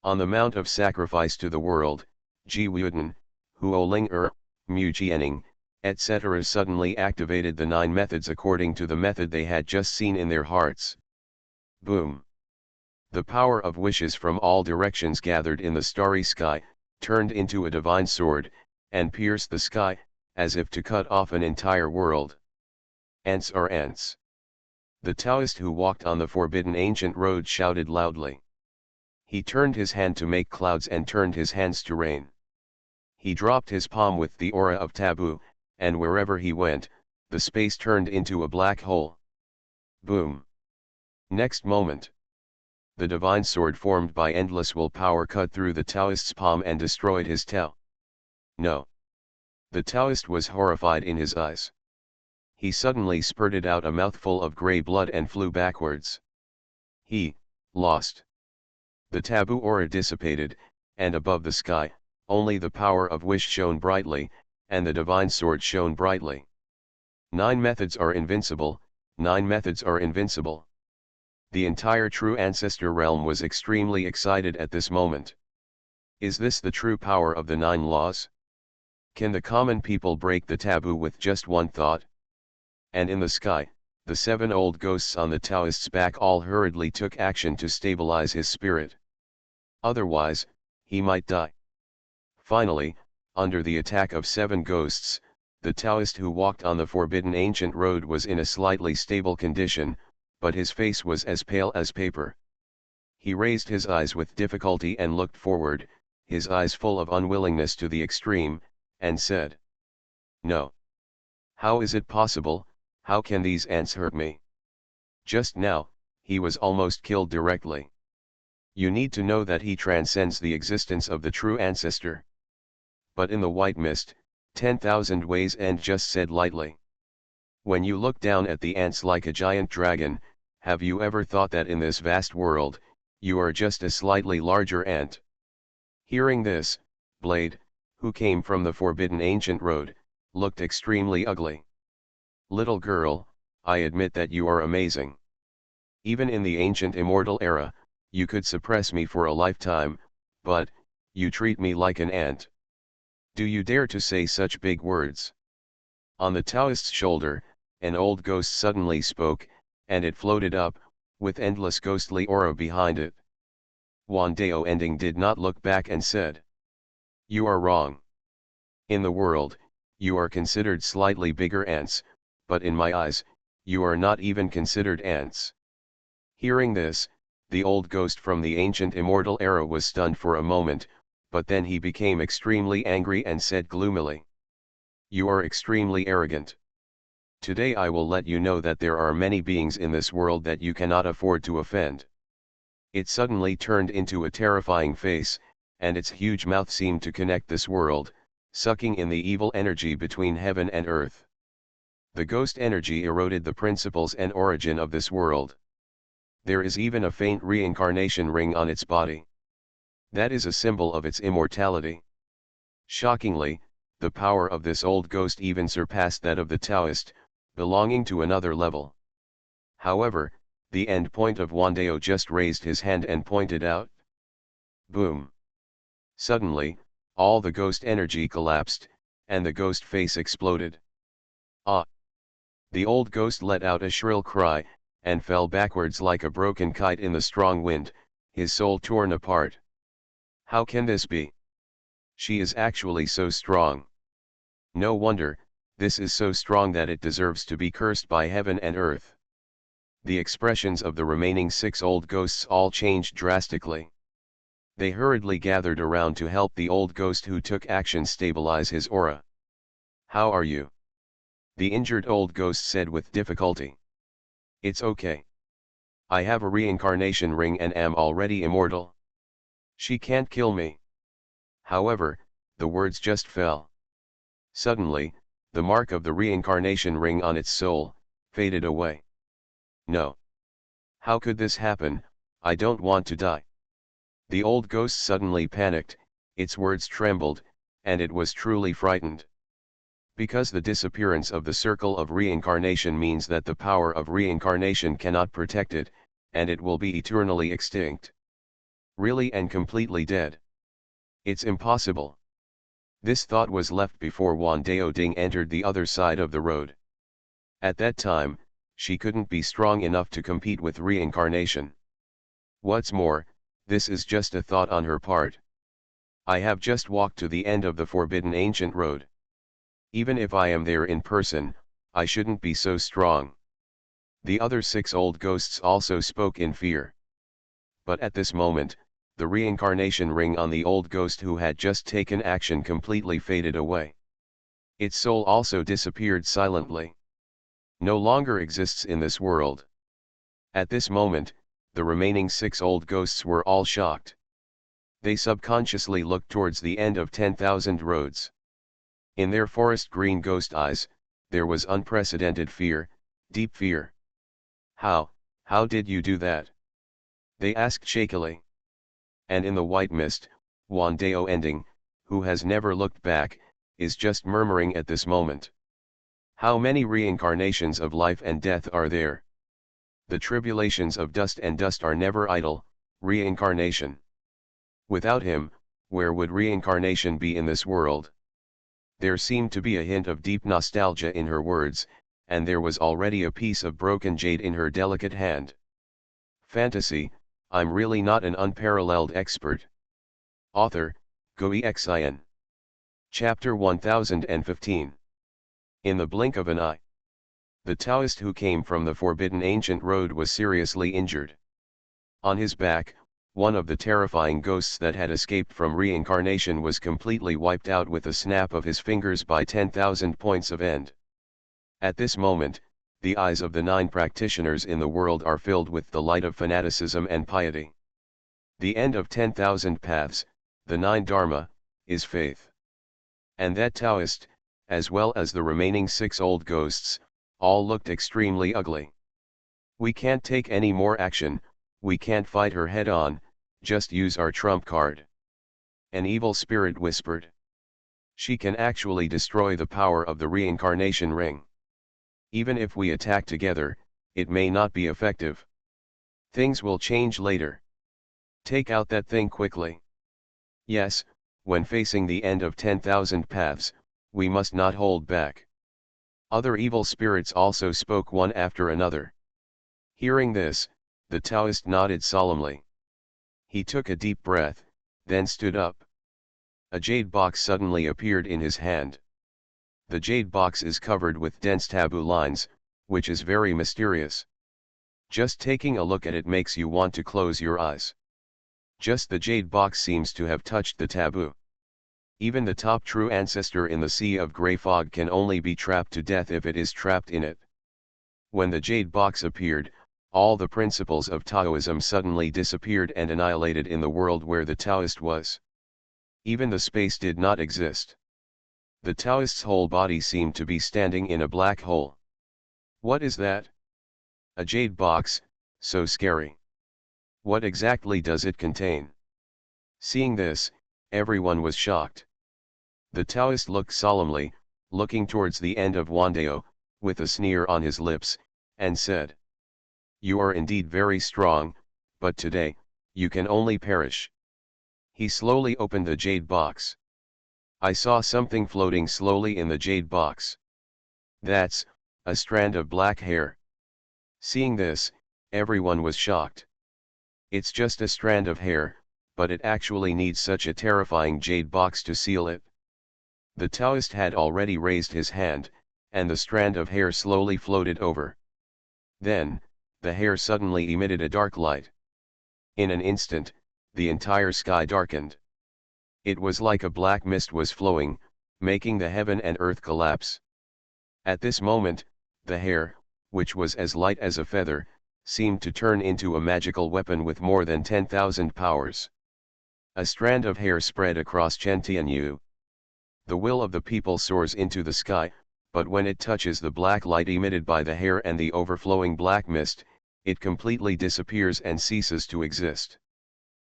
On the Mount of Sacrifice to the world, Ji Wuden, Huo Ling Mu Jianing, etc. suddenly activated the 9 methods according to the method they had just seen in their hearts. Boom! The power of wishes from all directions gathered in the starry sky, turned into a divine sword, and pierced the sky, as if to cut off an entire world. Ants are ants. The Taoist who walked on the forbidden ancient road shouted loudly. He turned his hand to make clouds and turned his hands to rain. He dropped his palm with the aura of taboo, and wherever he went, the space turned into a black hole. Boom! Next moment, the divine sword formed by endless willpower cut through the Taoist's palm and destroyed his Tao. No. The Taoist was horrified in his eyes. He suddenly spurted out a mouthful of grey blood and flew backwards. He lost. The taboo aura dissipated, and above the sky, only the power of wish shone brightly, and the divine sword shone brightly. 9 methods are invincible, 9 methods are invincible. The entire true ancestor realm was extremely excited at this moment. Is this the true power of the 9 laws? Can the common people break the taboo with just one thought? And in the sky, the 7 old ghosts on the Taoist's back all hurriedly took action to stabilize his spirit. Otherwise, he might die. Finally, under the attack of 7 ghosts, The Taoist who walked on the forbidden ancient road was in a slightly stable condition, but his face was as pale as paper. He raised his eyes with difficulty and looked forward, his eyes full of unwillingness to the extreme, and said, "No. How is it possible? How can these ants hurt me?" Just now, he was almost killed directly. You need to know that he transcends the existence of the true ancestor. But in the white mist, 10,000 ways and just said lightly. When you look down at the ants like a giant dragon, have you ever thought that in this vast world, you are just a slightly larger ant? Hearing this, Blade, who came from the forbidden ancient road, looked extremely ugly. "Little girl, I admit that you are amazing. Even in the ancient immortal era, you could suppress me for a lifetime, but, you treat me like an ant. Do you dare to say such big words?" On the Taoist's shoulder, an old ghost suddenly spoke, and it floated up, with endless ghostly aura behind it. Xuanhuan ending did not look back and said, "You are wrong. In the world, you are considered slightly bigger ants, but in my eyes, you are not even considered ants." Hearing this, the old ghost from the ancient immortal era was stunned for a moment, but then he became extremely angry and said gloomily, "You are extremely arrogant. Today I will let you know that there are many beings in this world that you cannot afford to offend." It suddenly turned into a terrifying face, and its huge mouth seemed to connect this world, sucking in the evil energy between heaven and earth. The ghost energy eroded the principles and origin of this world. There is even a faint reincarnation ring on its body. That is a symbol of its immortality. Shockingly, the power of this old ghost even surpassed that of the Taoist, belonging to another level. However, the end point of Xuanhuan just raised his hand and pointed out. Boom! Suddenly, all the ghost energy collapsed, and the ghost face exploded. Ah! The old ghost let out a shrill cry, and fell backwards like a broken kite in the strong wind, his soul torn apart. How can this be? She is actually so strong. No wonder, this is so strong that it deserves to be cursed by heaven and earth. The expressions of the remaining 6 old ghosts all changed drastically. They hurriedly gathered around to help the old ghost who took action stabilize his aura. "How are you?" the injured old ghost said with difficulty. "It's okay. I have a reincarnation ring and am already immortal. She can't kill me." However, the words just fell. Suddenly, the mark of the reincarnation ring on its soul faded away. "No. How could this happen? I don't want to die." The old ghost suddenly panicked, its words trembled, and it was truly frightened. Because the disappearance of the circle of reincarnation means that the power of reincarnation cannot protect it, and it will be eternally extinct. Really and completely dead. It's impossible. This thought was left before Xuanhuan entered the other side of the road. At that time, she couldn't be strong enough to compete with reincarnation. What's more, this is just a thought on her part. I have just walked to the end of the forbidden ancient road. Even if I am there in person, I shouldn't be so strong. The other 6 old ghosts also spoke in fear. But at this moment, the reincarnation ring on the old ghost who had just taken action completely faded away. Its soul also disappeared silently. No longer exists in this world. At this moment, the remaining 6 old ghosts were all shocked. They subconsciously looked towards the end of 10,000 roads. In their forest green ghost eyes, there was unprecedented fear, deep fear. How did you do that?" they asked shakily. And in the white mist, Xuanhuan ending, who has never looked back, is just murmuring at this moment. How many reincarnations of life and death are there? The tribulations of dust and dust are never idle, reincarnation. Without him, where would reincarnation be in this world? There seemed to be a hint of deep nostalgia in her words, and there was already a piece of broken jade in her delicate hand. Fantasy, I'm really not an unparalleled expert. Author, Xuanhuan. Chapter 1015. In the blink of an eye, the Taoist who came from the forbidden ancient road was seriously injured. On his back, one of the terrifying ghosts that had escaped from reincarnation was completely wiped out with a snap of his fingers by 10,000 points of end. At this moment, the eyes of the 9 practitioners in the world are filled with the light of fanaticism and piety. The end of 10,000 paths, the 9 Dharma, is faith. And that Taoist, as well as the remaining 6 old ghosts, all looked extremely ugly. "We can't take any more action, we can't fight her head on, just use our trump card," an evil spirit whispered. "She can actually destroy the power of the reincarnation ring. Even if we attack together, it may not be effective. Things will change later. Take out that thing quickly." Yes, when facing the end of 10,000 paths, we must not hold back. Other evil spirits also spoke one after another. Hearing this, the Taoist nodded solemnly. He took a deep breath, then stood up. A jade box suddenly appeared in his hand. The jade box is covered with dense taboo lines, which is very mysterious. Just taking a look at it makes you want to close your eyes. Just the jade box seems to have touched the taboo. Even the top true ancestor in the sea of grey fog can only be trapped to death if it is trapped in it. When the jade box appeared, all the principles of Taoism suddenly disappeared and annihilated in the world where the Taoist was. Even the space did not exist. The Taoist's whole body seemed to be standing in a black hole. What is that? A jade box, so scary. What exactly does it contain? Seeing this, everyone was shocked. The Taoist looked solemnly, looking towards the end of Wandao, with a sneer on his lips, and said, "You are indeed very strong, but today, you can only perish." He slowly opened the jade box. I saw something floating slowly in the jade box. That's a strand of black hair. Seeing this, everyone was shocked. It's just a strand of hair, but it actually needs such a terrifying jade box to seal it. The Taoist had already raised his hand, and the strand of hair slowly floated over. Then, the hair suddenly emitted a dark light. In an instant, the entire sky darkened. It was like a black mist was flowing, making the heaven and earth collapse. At this moment, the hair, which was as light as a feather, seemed to turn into a magical weapon with more than 10,000 powers. A strand of hair spread across Chentianyu. The will of the people soars into the sky, but when it touches the black light emitted by the hair and the overflowing black mist, it completely disappears and ceases to exist.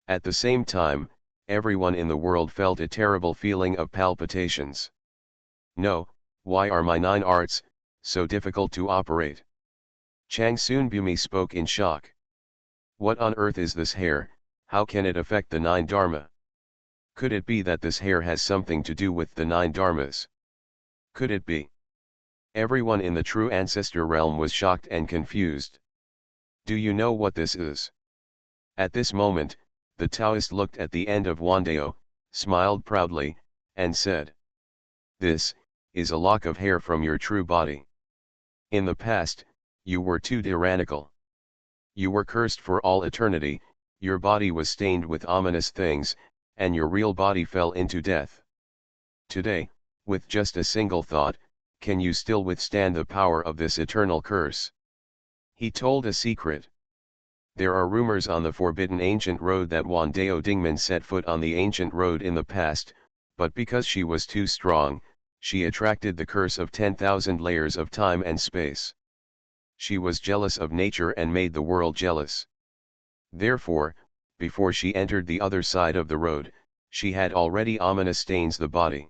At the same time, everyone in the world felt a terrible feeling of palpitations. No, why are my 9 arts so difficult to operate? Chang Sunbumi spoke in shock. What on earth is this hair? How can it affect the 9 Dharma? Could it be that this hair has something to do with the 9 Dharmas? Could it be? Everyone in the true ancestor realm was shocked and confused. Do you know what this is? At this moment, the Taoist looked at the end of Wandao, smiled proudly, and said, "This is a lock of hair from your true body. In the past, you were too tyrannical. You were cursed for all eternity, your body was stained with ominous things, and your real body fell into death. Today, with just a single thought, can you still withstand the power of this eternal curse?" He told a secret. There are rumors on the forbidden ancient road that Wandao Dingman set foot on the ancient road in the past, but because she was too strong, she attracted the curse of 10,000 layers of time and space. She was jealous of nature and made the world jealous. Therefore, before she entered the other side of the road, she had already ominous stains the body.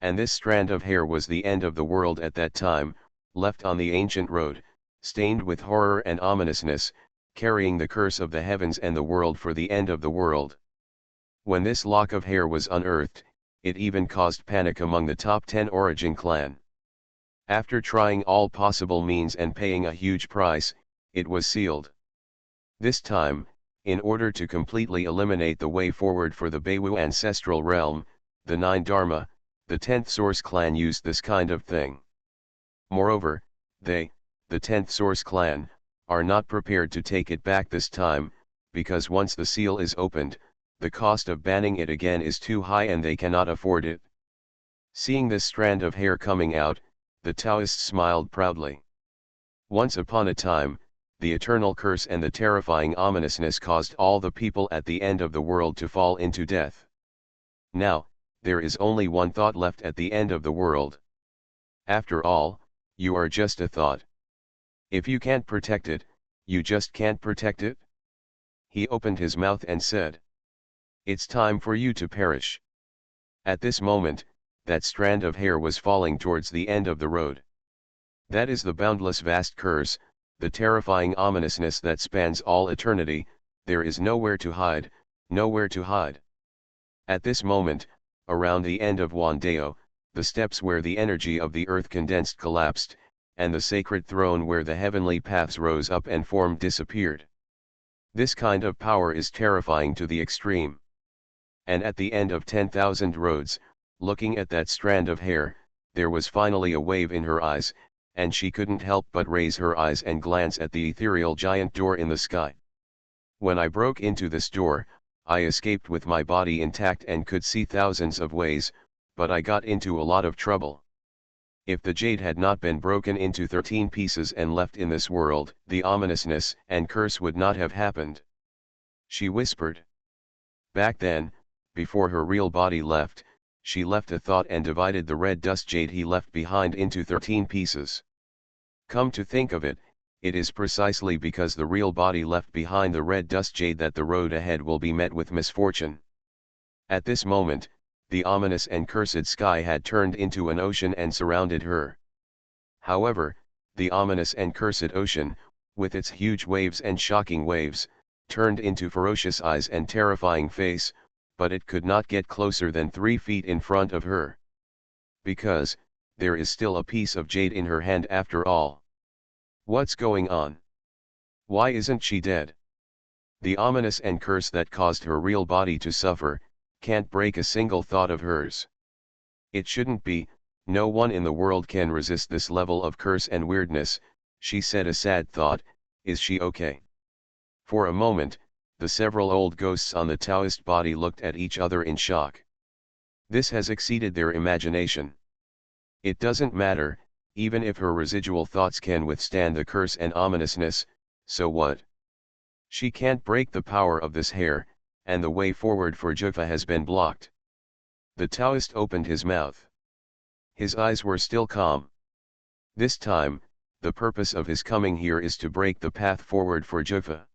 And this strand of hair was the end of the world at that time, left on the ancient road, stained with horror and ominousness, carrying the curse of the heavens and the world for the end of the world. When this lock of hair was unearthed, it even caused panic among the top 10 origin clan. After trying all possible means and paying a huge price, it was sealed. This time, in order to completely eliminate the way forward for the Beiwu ancestral realm, the 9 Dharma, the 10th source clan used this kind of thing. Moreover, they, the 10th Source clan, are not prepared to take it back this time, because once the seal is opened, the cost of banning it again is too high and they cannot afford it. Seeing this strand of hair coming out, the Taoist smiled proudly. Once upon a time, the eternal curse and the terrifying ominousness caused all the people at the end of the world to fall into death. Now, there is only one thought left at the end of the world. After all, you are just a thought. If you can't protect it, you just can't protect it? He opened his mouth and said, "It's time for you to perish." At this moment, that strand of hair was falling towards the end of the road. That is the boundless vast curse, the terrifying ominousness that spans all eternity. There is nowhere to hide, nowhere to hide. At this moment, around the end of Wandeo, the steps where the energy of the earth condensed collapsed, and the sacred throne where the heavenly paths rose up and formed disappeared. This kind of power is terrifying to the extreme. And at the end of 10,000 roads, looking at that strand of hair, there was finally a wave in her eyes, and she couldn't help but raise her eyes and glance at the ethereal giant door in the sky. When I broke into this door, I escaped with my body intact and could see thousands of ways, but I got into a lot of trouble. If the jade had not been broken into 13 pieces and left in this world, the ominousness and curse would not have happened. She whispered. Back then, before her real body left, she left a thought and divided the red dust jade he left behind into 13 pieces. Come to think of it, it is precisely because the real body left behind the red dust jade that the road ahead will be met with misfortune. At this moment, the ominous and cursed sky had turned into an ocean and surrounded her. However, the ominous and cursed ocean, with its huge waves and shocking waves, turned into ferocious eyes and terrifying face, but it could not get closer than 3 feet in front of her. Because, there is still a piece of jade in her hand after all. What's going on? Why isn't she dead? The ominous and curse that caused her real body to suffer, can't break a single thought of hers. It shouldn't be, no one in the world can resist this level of curse and weirdness. She said a sad thought, is she okay? For a moment, the several old ghosts on the Taoist body looked at each other in shock. This has exceeded their imagination. It doesn't matter, even if her residual thoughts can withstand the curse and ominousness, so what? She can't break the power of this hair, and the way forward for Jufa has been blocked. The Taoist opened his mouth. His eyes were still calm. This time, the purpose of his coming here is to break the path forward for Jufa.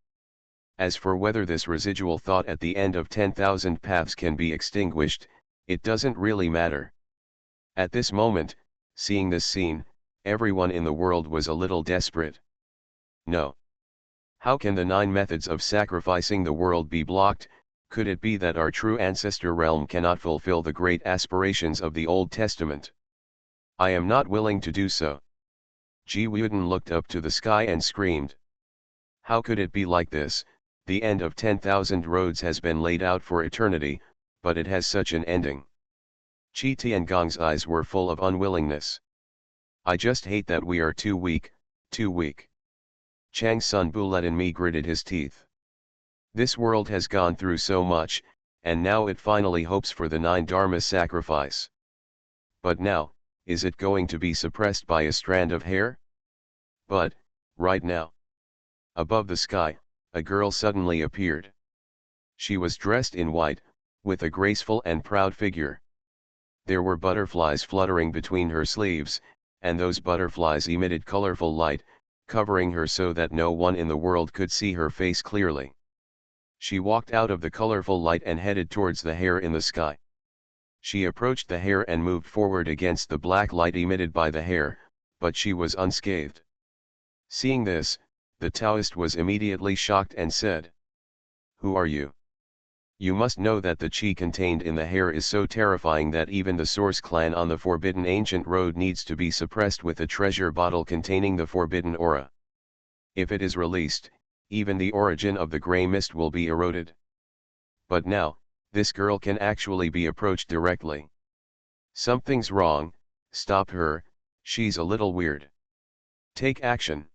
As for whether this residual thought at the end of 10,000 paths can be extinguished, it doesn't really matter. At this moment, seeing this scene, everyone in the world was a little desperate. No. How can the 9 methods of sacrificing the world be blocked? Could it be that our true ancestor realm cannot fulfill the great aspirations of the Old Testament? I am not willing to do so. Ji Wuden looked up to the sky and screamed. How could it be like this? The end of 10,000 roads has been laid out for eternity, but it has such an ending. Qi Tiangong's eyes were full of unwillingness. I just hate that we are too weak, too weak. Chang Sun Buletin Mi gritted his teeth. This world has gone through so much, and now it finally hopes for the 9 Dharma sacrifice. But now, is it going to be suppressed by a strand of hair? But, right now, above the sky, a girl suddenly appeared. She was dressed in white, with a graceful and proud figure. There were butterflies fluttering between her sleeves, and those butterflies emitted colorful light, covering her so that no one in the world could see her face clearly. She walked out of the colorful light and headed towards the hair in the sky. She approached the hair and moved forward against the black light emitted by the hair, but she was unscathed. Seeing this, the Taoist was immediately shocked and said, "Who are you? You must know that the qi contained in the hair is so terrifying that even the Source clan on the forbidden ancient road needs to be suppressed with a treasure bottle containing the forbidden aura. If it is released, even the origin of the grey mist will be eroded. But now, this girl can actually be approached directly. Something's wrong, stop her, She's a little weird. Take action.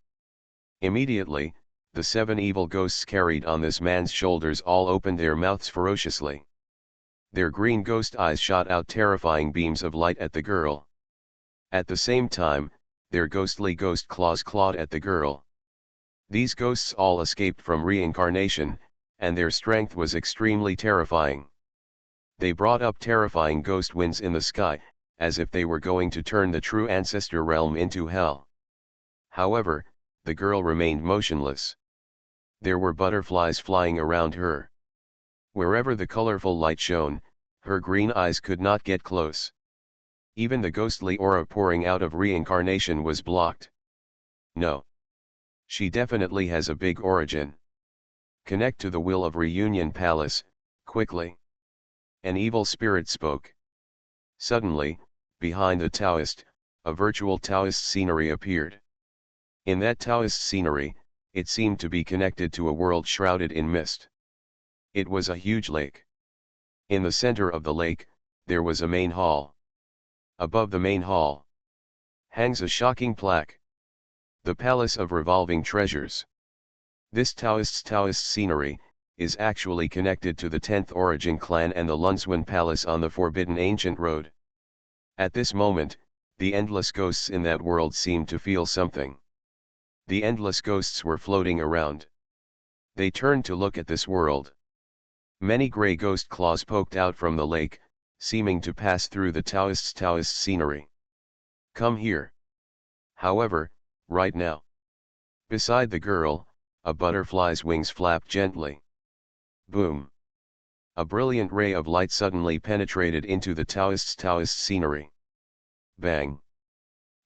Immediately, the 7 evil ghosts carried on this man's shoulders all opened their mouths ferociously. Their green ghost eyes shot out terrifying beams of light at the girl. At the same time, their ghostly ghost claws clawed at the girl. These ghosts all escaped from reincarnation, and their strength was extremely terrifying. They brought up terrifying ghost winds in the sky, as if they were going to turn the true ancestor realm into hell. However, the girl remained motionless. There were butterflies flying around her. Wherever the colorful light shone, her green eyes could not get close. Even the ghostly aura pouring out of reincarnation was blocked. No. She definitely has a big origin. Connect to the will of Reunion Palace, quickly. An evil spirit spoke. Suddenly, behind the Taoist, a virtual Taoist scenery appeared. In that Taoist scenery, it seemed to be connected to a world shrouded in mist. It was a huge lake. In the center of the lake, there was a main hall. Above the main hall hangs a shocking plaque. The Palace of Revolving Treasures. This Taoist scenery is actually connected to the 10th Origin clan and the Xuanhuan Palace on the Forbidden Ancient Road. At this moment, the endless ghosts in that world seemed to feel something. The endless ghosts were floating around. They turned to look at this world. Many gray ghost claws poked out from the lake, seeming to pass through the Taoist scenery. Come here. However, right now. Beside the girl, a butterfly's wings flapped gently. Boom. A brilliant ray of light suddenly penetrated into the Taoist scenery. Bang.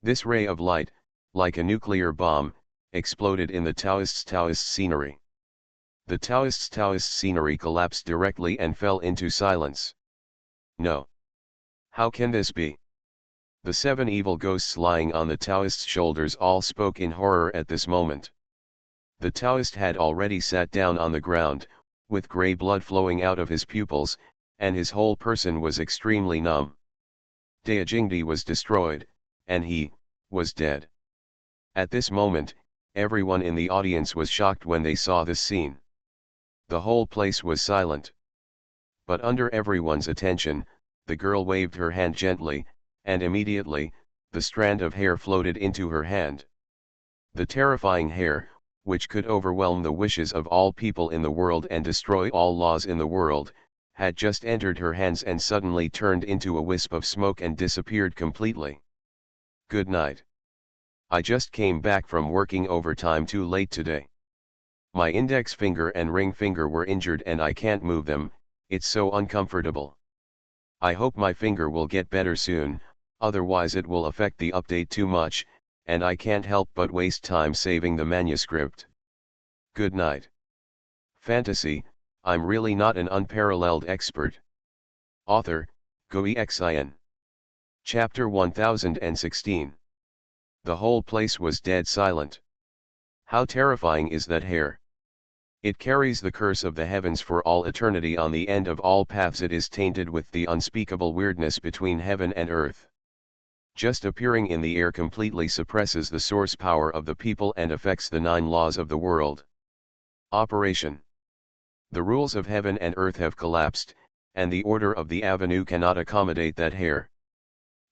This ray of light, like a nuclear bomb, exploded in the Taoist scenery. The Taoist scenery collapsed directly and fell into silence. No. How can this be? The 7 evil ghosts lying on the Taoist's shoulders all spoke in horror at this moment. The Taoist had already sat down on the ground, with gray blood flowing out of his pupils, and his whole person was extremely numb. Daijingdi was destroyed, and he was dead. At this moment, everyone in the audience was shocked when they saw this scene. The whole place was silent. But under everyone's attention, the girl waved her hand gently, and immediately, the strand of hair floated into her hand. The terrifying hair, which could overwhelm the wishes of all people in the world and destroy all laws in the world, had just entered her hands and suddenly turned into a wisp of smoke and disappeared completely. Good night. I just came back from working overtime too late today. My index finger and ring finger were injured and I can't move them, it's so uncomfortable. I hope my finger will get better soon, otherwise it will affect the update too much, and I can't help but waste time saving the manuscript. Good night. Fantasy, I'm really not an unparalleled expert. Author, Xuanhuan. Chapter 1016. The whole place was dead silent. How terrifying is that hair? It carries the curse of the heavens for all eternity. On the end of all paths it is tainted with the unspeakable weirdness between heaven and earth. Just appearing in the air completely suppresses the source power of the people and affects the 9 laws of the world. Operation. The rules of heaven and earth have collapsed, and the order of the avenue cannot accommodate that hair.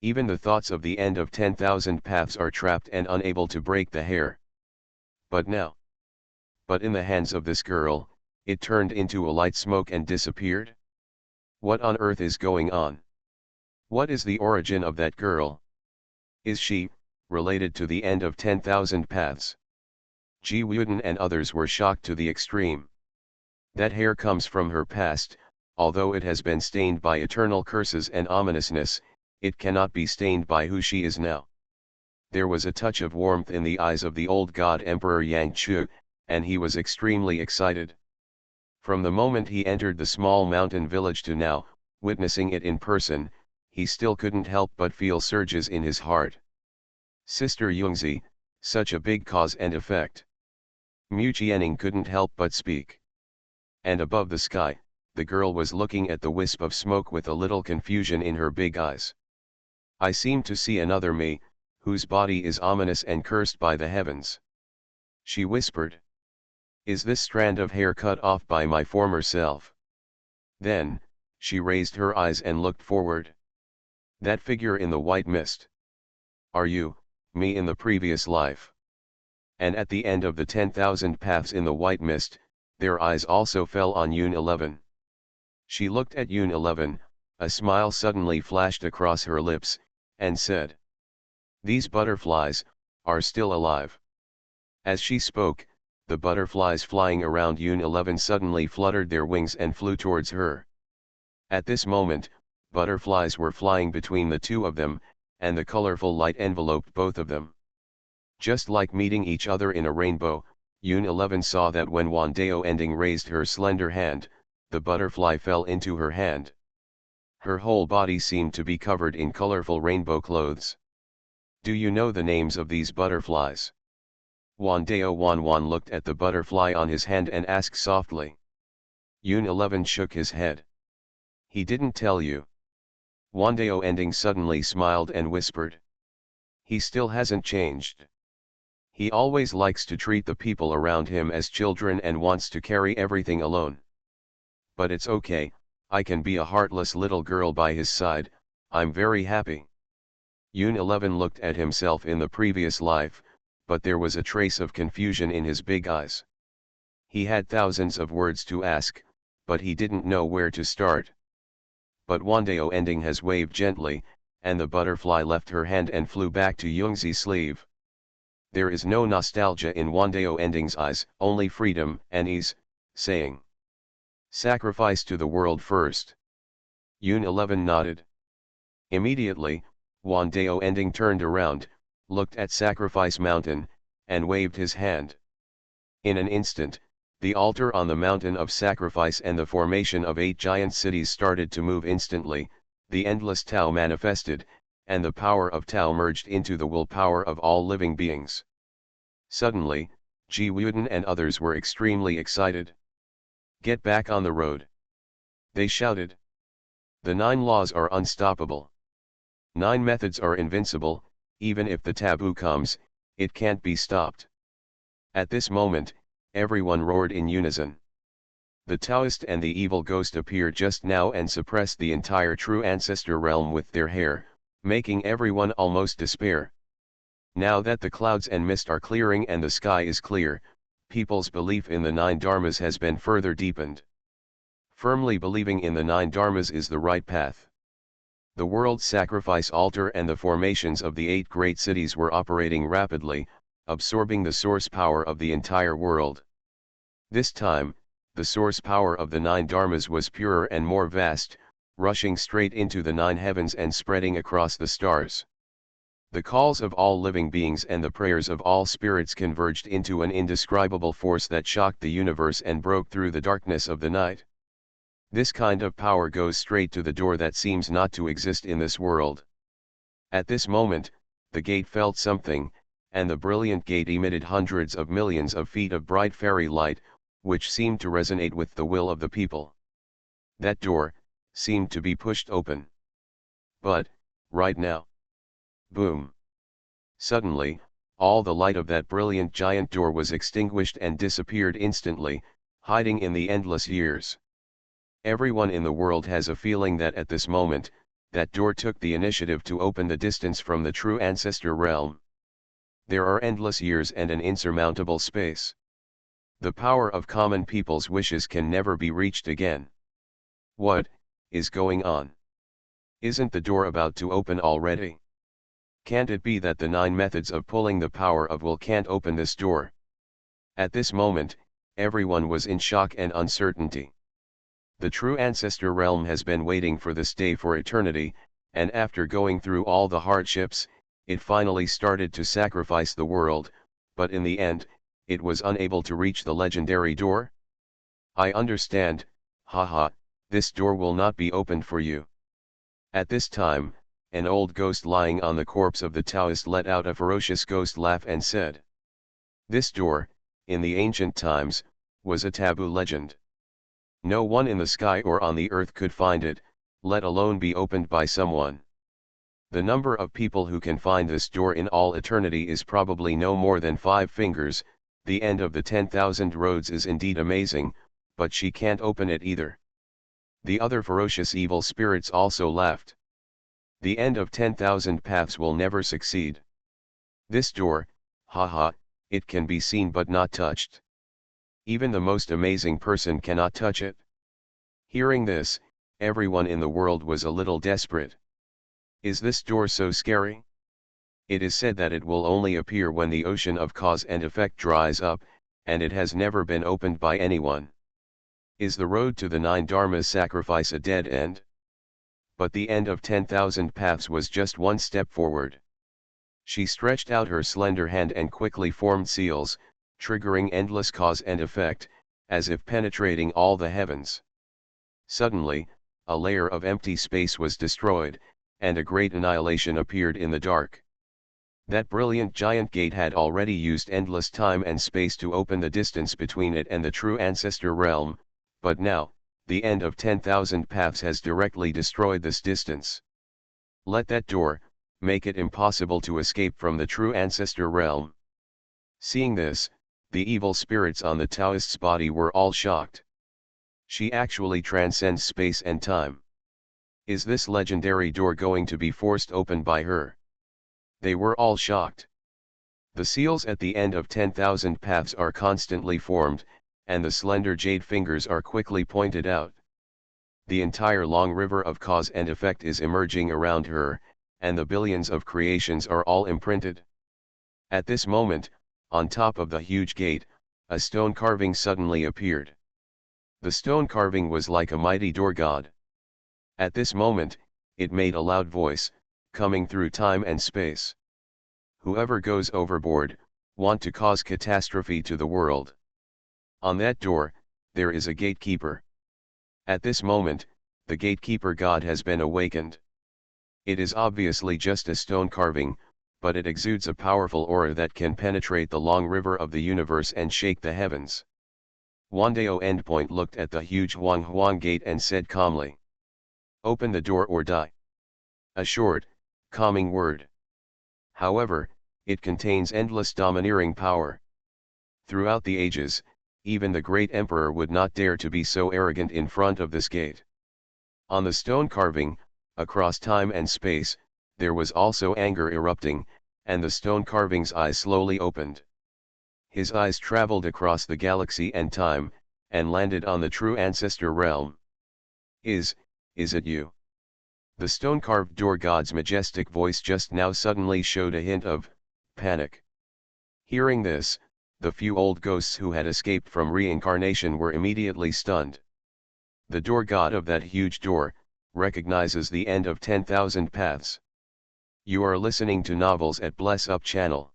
Even the thoughts of the end of 10,000 paths are trapped and unable to break the hair. But now. But in the hands of this girl, it turned into a light smoke and disappeared? What on earth is going on? What is the origin of that girl? Is she related to the end of 10,000 paths? Xuanhuan and others were shocked to the extreme. That hair comes from her past, although it has been stained by eternal curses and ominousness, it cannot be stained by who she is now. There was a touch of warmth in the eyes of the old god Emperor Yangchu, and he was extremely excited. From the moment he entered the small mountain village to now, witnessing it in person, he still couldn't help but feel surges in his heart. Sister Yungzi, such a big cause and effect. Mu Qianning couldn't help but speak. And above the sky, the girl was looking at the wisp of smoke with a little confusion in her big eyes. I seem to see another me, whose body is ominous and cursed by the heavens. She whispered. Is this strand of hair cut off by my former self? Then, she raised her eyes and looked forward. That figure in the white mist. Are you, me in the previous life? And at the end of the 10,000 paths in the white mist, their eyes also fell on Yun 11. She looked at Yun 11, a smile suddenly flashed across her lips, and said, these butterflies, are still alive. As she spoke, the butterflies flying around Yun 11 suddenly fluttered their wings and flew towards her. At this moment, butterflies were flying between the two of them, and the colorful light enveloped both of them. Just like meeting each other in a rainbow, Yun 11 saw that when Wandao Ending raised her slender hand, the butterfly fell into her hand. Her whole body seemed to be covered in colorful rainbow clothes. Do you know the names of these butterflies? Wandao Xuanhuan looked at the butterfly on his hand and asked softly. Yun 11 shook his head. He didn't tell you. Wandao Ending suddenly smiled and whispered. He still hasn't changed. He always likes to treat the people around him as children and wants to carry everything alone. But it's okay, I can be a heartless little girl by his side, I'm very happy. Yun 11 looked at himself in the previous life, but there was a trace of confusion in his big eyes. He had thousands of words to ask, but he didn't know where to start. But Wandao Ending has waved gently, and the butterfly left her hand and flew back to Yungzi's sleeve. There is no nostalgia in Wandao Ending's eyes, only freedom and ease, saying, sacrifice to the world first. Yun 11 nodded. Immediately, Wandao Ending turned around, looked at Sacrifice Mountain, and waved his hand. In an instant, the altar on the mountain of sacrifice and the formation of 8 giant cities started to move instantly, the endless Tao manifested, and the power of Tao merged into the willpower of all living beings. Suddenly, Ji Wuden and others were extremely excited. Get back on the road. They shouted. The 9 laws are unstoppable. 9 methods are invincible, even if the taboo comes, it can't be stopped. At this moment, everyone roared in unison. The Taoist and the evil ghost appeared just now and suppressed the entire true ancestor realm with their hair, making everyone almost despair. Now that the clouds and mist are clearing and the sky is clear, people's belief in the 9 dharmas has been further deepened. Firmly believing in the 9 dharmas is the right path. The world's sacrifice altar and the formations of the 8 great cities were operating rapidly, absorbing the source power of the entire world. This time, the source power of the 9 dharmas was purer and more vast, rushing straight into the 9 heavens and spreading across the stars. The calls of all living beings and the prayers of all spirits converged into an indescribable force that shocked the universe and broke through the darkness of the night. This kind of power goes straight to the door that seems not to exist in this world. At this moment, the gate felt something, and the brilliant gate emitted hundreds of millions of feet of bright fairy light, which seemed to resonate with the will of the people. That door seemed to be pushed open. But, right now. Boom. Suddenly, all the light of that brilliant giant door was extinguished and disappeared instantly, hiding in the endless years. Everyone in the world has a feeling that at this moment, that door took the initiative to open the distance from the true ancestor realm. There are endless years and an insurmountable space. The power of common people's wishes can never be reached again. What is going on? Isn't the door about to open already? Can't it be that the 9 methods of pulling the power of will can't open this door? At this moment, everyone was in shock and uncertainty. The true ancestor realm has been waiting for this day for eternity, and after going through all the hardships, it finally started to sacrifice the world, but in the end, it was unable to reach the legendary door? I understand, haha, this door will not be opened for you. At this time, an old ghost lying on the corpse of the Taoist let out a ferocious ghost laugh and said. This door, in the ancient times, was a taboo legend. No one in the sky or on the earth could find it, let alone be opened by someone. The number of people who can find this door in all eternity is probably no more than 5 fingers. The end of the 10,000 roads is indeed amazing, but she can't open it either. The other ferocious evil spirits also laughed. The end of 10,000 paths will never succeed. This door, haha, it can be seen but not touched. Even the most amazing person cannot touch it. Hearing this, everyone in the world was a little desperate. Is this door so scary? It is said that it will only appear when the ocean of cause and effect dries up, and it has never been opened by anyone. Is the road to the 9 dharmas sacrifice a dead end? But the end of 10,000 paths was just one step forward. She stretched out her slender hand and quickly formed seals, triggering endless cause and effect, as if penetrating all the heavens. Suddenly, a layer of empty space was destroyed, and a great annihilation appeared in the dark. That brilliant giant gate had already used endless time and space to open the distance between it and the true ancestor realm, but now, the end of 10,000 paths has directly destroyed this distance. Let that door, make it impossible to escape from the true ancestor realm. Seeing this, the evil spirits on the Taoist's body were all shocked. She actually transcends space and time. Is this legendary door going to be forced open by her? They were all shocked. The seals at the end of 10,000 paths are constantly formed, and the slender jade fingers are quickly pointed out. The entire long river of cause and effect is emerging around her, and the billions of creations are all imprinted. At this moment, on top of the huge gate, a stone carving suddenly appeared. The stone carving was like a mighty door god. At this moment, it made a loud voice, coming through time and space. Whoever goes overboard, want to cause catastrophe to the world. On that door, there is a gatekeeper. At this moment, the gatekeeper god has been awakened. It is obviously just a stone carving, but it exudes a powerful aura that can penetrate the long river of the universe and shake the heavens. Wandao Endpoint looked at the huge Xuanhuan gate and said calmly, "Open the door or die." A short, calming word. However, it contains endless domineering power. Throughout the ages, even the great emperor would not dare to be so arrogant in front of this gate. On the stone carving, across time and space, there was also anger erupting, and the stone carving's eyes slowly opened. His eyes traveled across the galaxy and time, and landed on the true ancestor realm. Is it you? The stone-carved door god's majestic voice just now suddenly showed a hint of panic. Hearing this, the few old ghosts who had escaped from reincarnation were immediately stunned. The door god of that huge door recognizes the end of 10,000 paths. You are listening to Novels at Bless Up channel.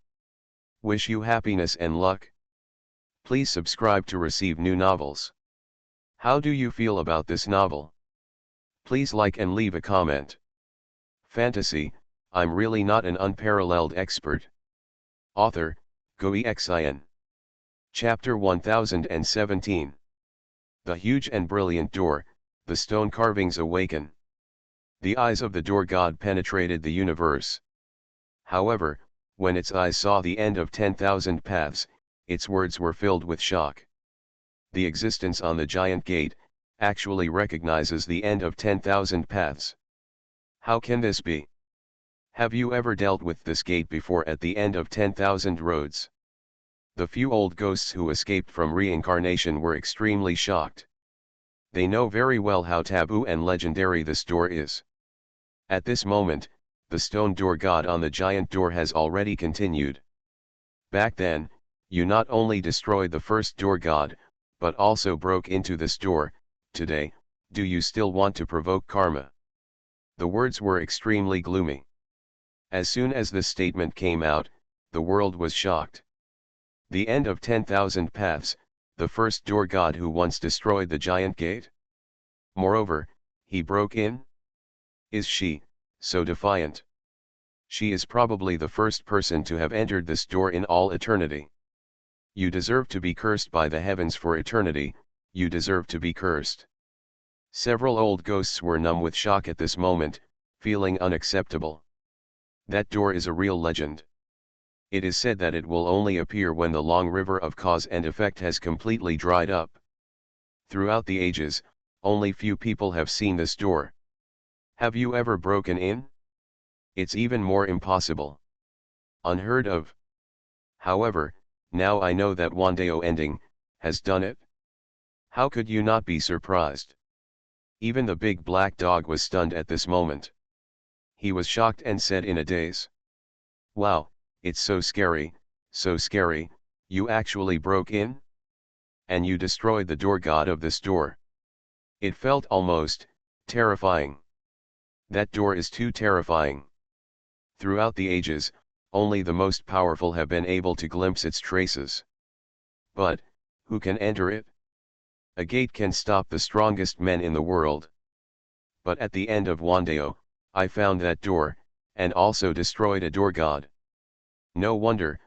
Wish you happiness and luck. Please subscribe to receive new novels. How do you feel about this novel? Please like and leave a comment. Fantasy, I'm really not an unparalleled expert. Author, Xuanhuan. Chapter 1017. The huge and brilliant door, the stone carvings awaken. The eyes of the door god penetrated the universe. However, when its eyes saw the end of 10,000 paths, its words were filled with shock. The existence on the giant gate actually recognizes the end of 10,000 paths. How can this be? Have you ever dealt with this gate before at the end of 10,000 roads? The few old ghosts who escaped from reincarnation were extremely shocked. They know very well how taboo and legendary this door is. At this moment, the stone door god on the giant door has already continued. Back then, you not only destroyed the first door god, but also broke into this door. Today, do you still want to provoke karma? The words were extremely gloomy. As soon as this statement came out, the world was shocked. The end of 10,000 paths, the first door god who once destroyed the giant gate? Moreover, he broke in? Is she so defiant? She is probably the first person to have entered this door in all eternity. You deserve to be cursed by the heavens for eternity, you deserve to be cursed. Several old ghosts were numb with shock at this moment, feeling unacceptable. That door is a real legend. It is said that it will only appear when the long river of cause and effect has completely dried up. Throughout the ages, only few people have seen this door. Have you ever broken in? It's even more impossible. Unheard of. However, now I know that Xuanhuan ending has done it. How could you not be surprised? Even the big black dog was stunned at this moment. He was shocked and said in a daze. Wow, it's so scary, you actually broke in? And you destroyed the door god of this door. It felt almost terrifying. That door is too terrifying. Throughout the ages, only the most powerful have been able to glimpse its traces. But, who can enter it? A gate can stop the strongest men in the world. But at the end of Xuanhuan, I found that door, and also destroyed a door god. No wonder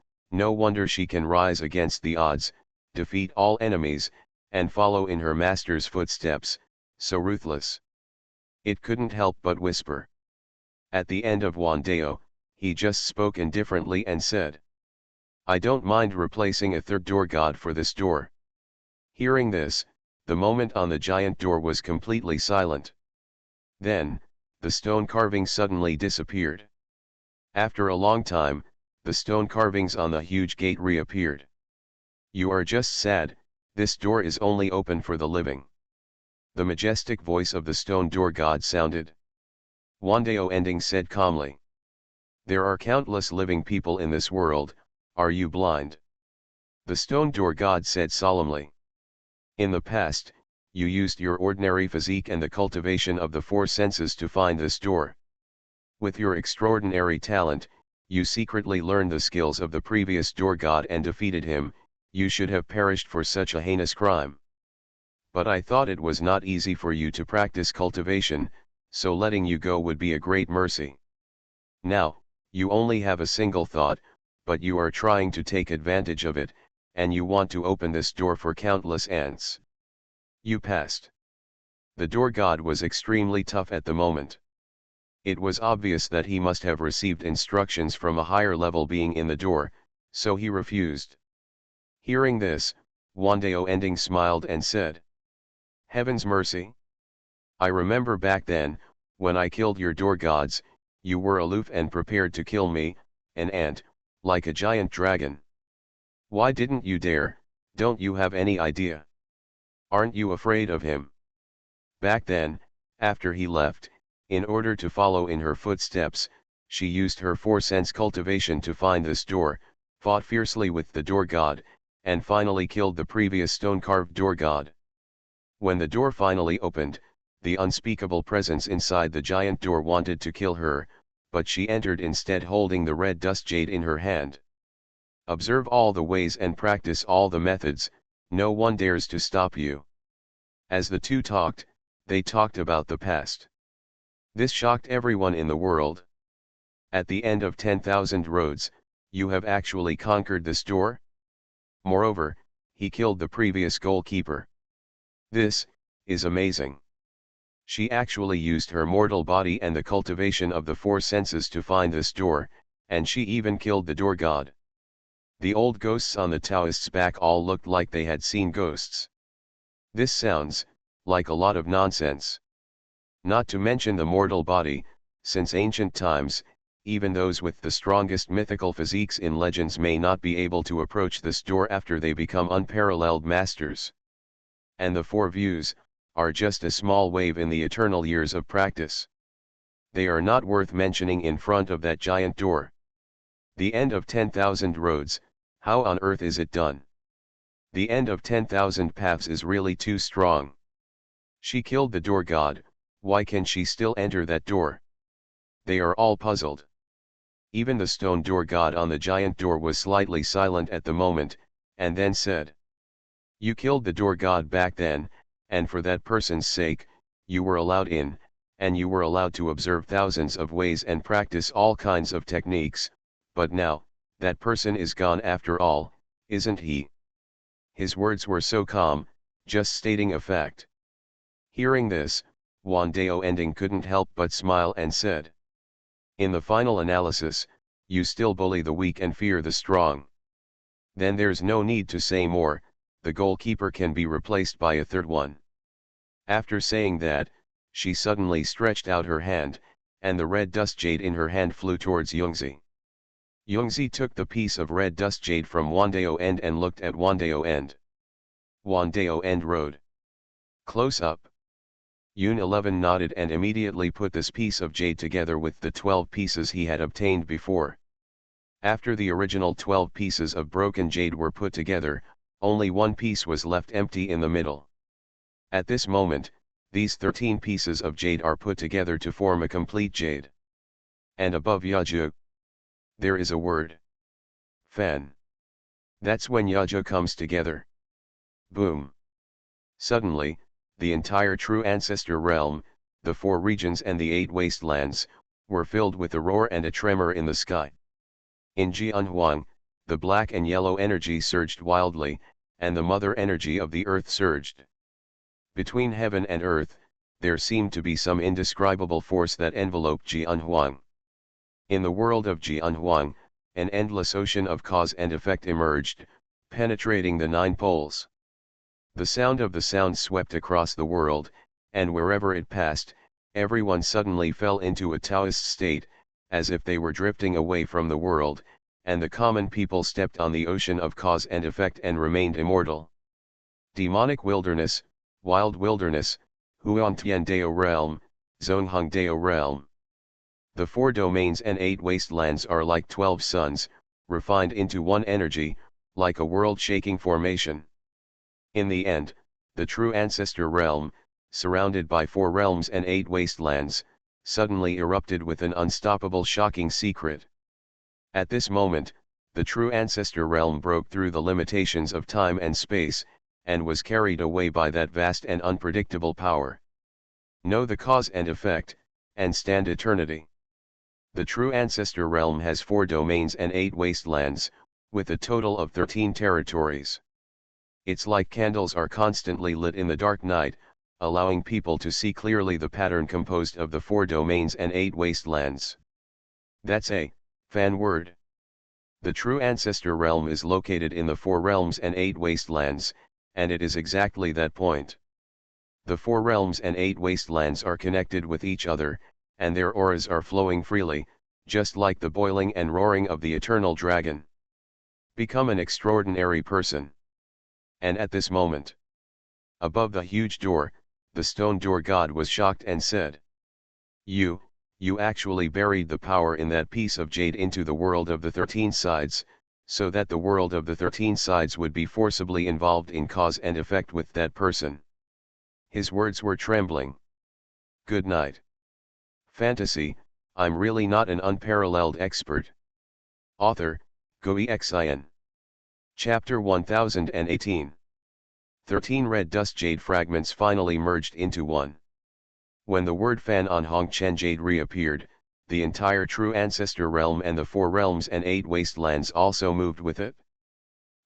she can rise against the odds, defeat all enemies, and follow in her master's footsteps, so ruthless. It couldn't help but whisper. At the end of Xuanhuan, he just spoke indifferently and said, I don't mind replacing a third door god for this door. Hearing this, the moment on the giant door was completely silent. Then, the stone carving suddenly disappeared. After a long time, the stone carvings on the huge gate reappeared. You are just sad, this door is only open for the living. The majestic voice of the stone door god sounded. Xuanhuan ending said calmly. There are countless living people in this world, are you blind? The stone door god said solemnly. In the past, you used your ordinary physique and the cultivation of the four senses to find this door. With your extraordinary talent, you secretly learned the skills of the previous door god and defeated him. You should have perished for such a heinous crime. But I thought it was not easy for you to practice cultivation, so letting you go would be a great mercy. Now, you only have a single thought, but you are trying to take advantage of it, and you want to open this door for countless ants. You passed. The door god was extremely tough at the moment. It was obvious that he must have received instructions from a higher level being in the door, so he refused. Hearing this, Xuanhuan ending smiled and said, Heaven's mercy. I remember back then, when I killed your door gods, you were aloof and prepared to kill me, an ant, like a giant dragon. Why didn't you dare? Don't you have any idea? Aren't you afraid of him? Back then, after he left, in order to follow in her footsteps, she used her four-sense cultivation to find this door, fought fiercely with the door god, and finally killed the previous stone-carved door god. When the door finally opened, the unspeakable presence inside the giant door wanted to kill her, but she entered instead holding the red dust jade in her hand. Observe all the ways and practice all the methods, no one dares to stop you. As the two talked, they talked about the past. This shocked everyone in the world. At the end of 10,000 roads, you have actually conquered this door? Moreover, he killed the previous goalkeeper. This is amazing. She actually used her mortal body and the cultivation of the four senses to find this door, and she even killed the door god. The old ghosts on the Taoist's back all looked like they had seen ghosts. This sounds like a lot of nonsense. Not to mention the mortal body, since ancient times, even those with the strongest mythical physiques in legends may not be able to approach this door after they become unparalleled masters. And the four views are just a small wave in the eternal years of practice. They are not worth mentioning in front of that giant door. The end of 10,000 roads, how on earth is it done? The end of 10,000 paths is really too strong. She killed the door god, why can she still enter that door? They are all puzzled. Even the stone door god on the giant door was slightly silent at the moment, and then said, You killed the door god back then, and for that person's sake, you were allowed in, and you were allowed to observe thousands of ways and practice all kinds of techniques, but now, that person is gone after all, isn't he? His words were so calm, just stating a fact. Hearing this, Xuanhuan ending couldn't help but smile and said, In the final analysis, you still bully the weak and fear the strong. Then there's no need to say more, the goalkeeper can be replaced by a third one. After saying that, she suddenly stretched out her hand, and the red dust jade in her hand flew towards Yongzi. Yongzi took the piece of red dust jade from Wandao End and looked at Wandao End. Wandao End rode. Close up. Yun 11 nodded and immediately put this piece of jade together with the 12 pieces he had obtained before. After the original 12 pieces of broken jade were put together, only one piece was left empty in the middle. At this moment, these 13 pieces of jade are put together to form a complete jade. And above Yaju, there is a word. Fan. That's when Yaju comes together. Boom. Suddenly, the entire true ancestor realm, the 4 regions and the 8 wastelands, were filled with a roar and a tremor in the sky. In Xuanhuan, the black and yellow energy surged wildly, and the mother energy of the earth surged. Between heaven and earth, there seemed to be some indescribable force that enveloped Xuanhuan. In the world of Xuanhuan, an endless ocean of cause and effect emerged, penetrating the 9 poles. The sound of the sound swept across the world, and wherever it passed, everyone suddenly fell into a Taoist state, as if they were drifting away from the world, and the common people stepped on the ocean of cause and effect and remained immortal. Demonic wilderness, wild wilderness, Huantian Dao realm, Zongheng Dao realm. The 4 domains and 8 wastelands are like 12 suns, refined into one energy, like a world-shaking formation. In the end, the true ancestor realm, surrounded by 4 realms and 8 wastelands, suddenly erupted with an unstoppable shocking secret. At this moment, the true ancestor realm broke through the limitations of time and space, and was carried away by that vast and unpredictable power. Know the cause and effect, and stand eternity. The true ancestor realm has 4 domains and 8 wastelands, with a total of 13 territories. It's like candles are constantly lit in the dark night, allowing people to see clearly the pattern composed of the 4 domains and 8 wastelands. That's a fan word. The true ancestor realm is located in the 4 realms and 8 wastelands, and it is exactly that point. The 4 realms and 8 wastelands are connected with each other, and their auras are flowing freely, just like the boiling and roaring of the eternal dragon. Become an extraordinary person. And at this moment, above the huge door, the stone door god was shocked and said, You actually buried the power in that piece of jade into the world of the 13 sides, so that the world of the 13 sides would be forcibly involved in cause and effect with that person. His words were trembling. Good night. Fantasy, I'm really not an unparalleled expert. Author, Xuanhuan. Chapter 1018. 13 red dust jade fragments finally merged into one. When the word Fan on Hongchen Jade reappeared, the entire true ancestor realm and the 4 realms and 8 wastelands also moved with it.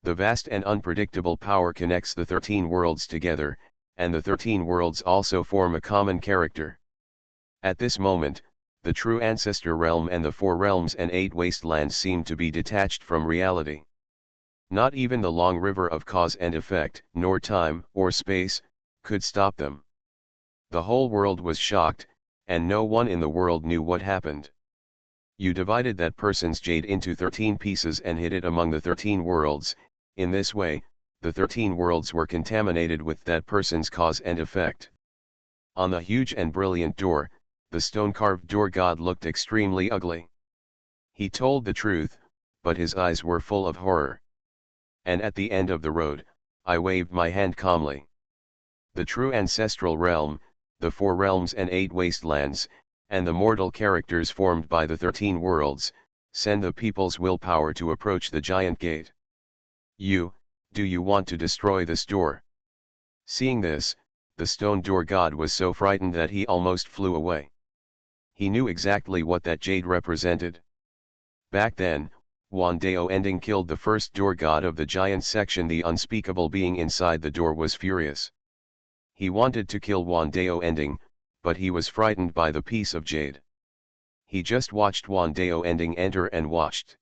The vast and unpredictable power connects the 13 worlds together, and the 13 worlds also form a common character. At this moment, the true ancestor realm and the 4 realms and 8 wastelands seem to be detached from reality. Not even the long river of cause and effect, nor time or space, could stop them. The whole world was shocked, and no one in the world knew what happened. You divided that person's jade into 13 pieces and hid it among the 13 worlds. In this way, the 13 worlds were contaminated with that person's cause and effect. On the huge and brilliant door, the stone-carved door god looked extremely ugly. He told the truth, but his eyes were full of horror. And at the end of the road, I waved my hand calmly. The true ancestral realm, the 4 realms and 8 wastelands, and the mortal characters formed by the 13 worlds, send the people's willpower to approach the giant gate. Do you want to destroy this door? Seeing this, the stone door god was so frightened that he almost flew away. He knew exactly what that jade represented. Back then, Wandao Ending killed the first door god of the giant section. The unspeakable being inside the door was furious. He wanted to kill Wandao Ending, but he was frightened by the piece of jade. he just watched Wandao ending enter and watched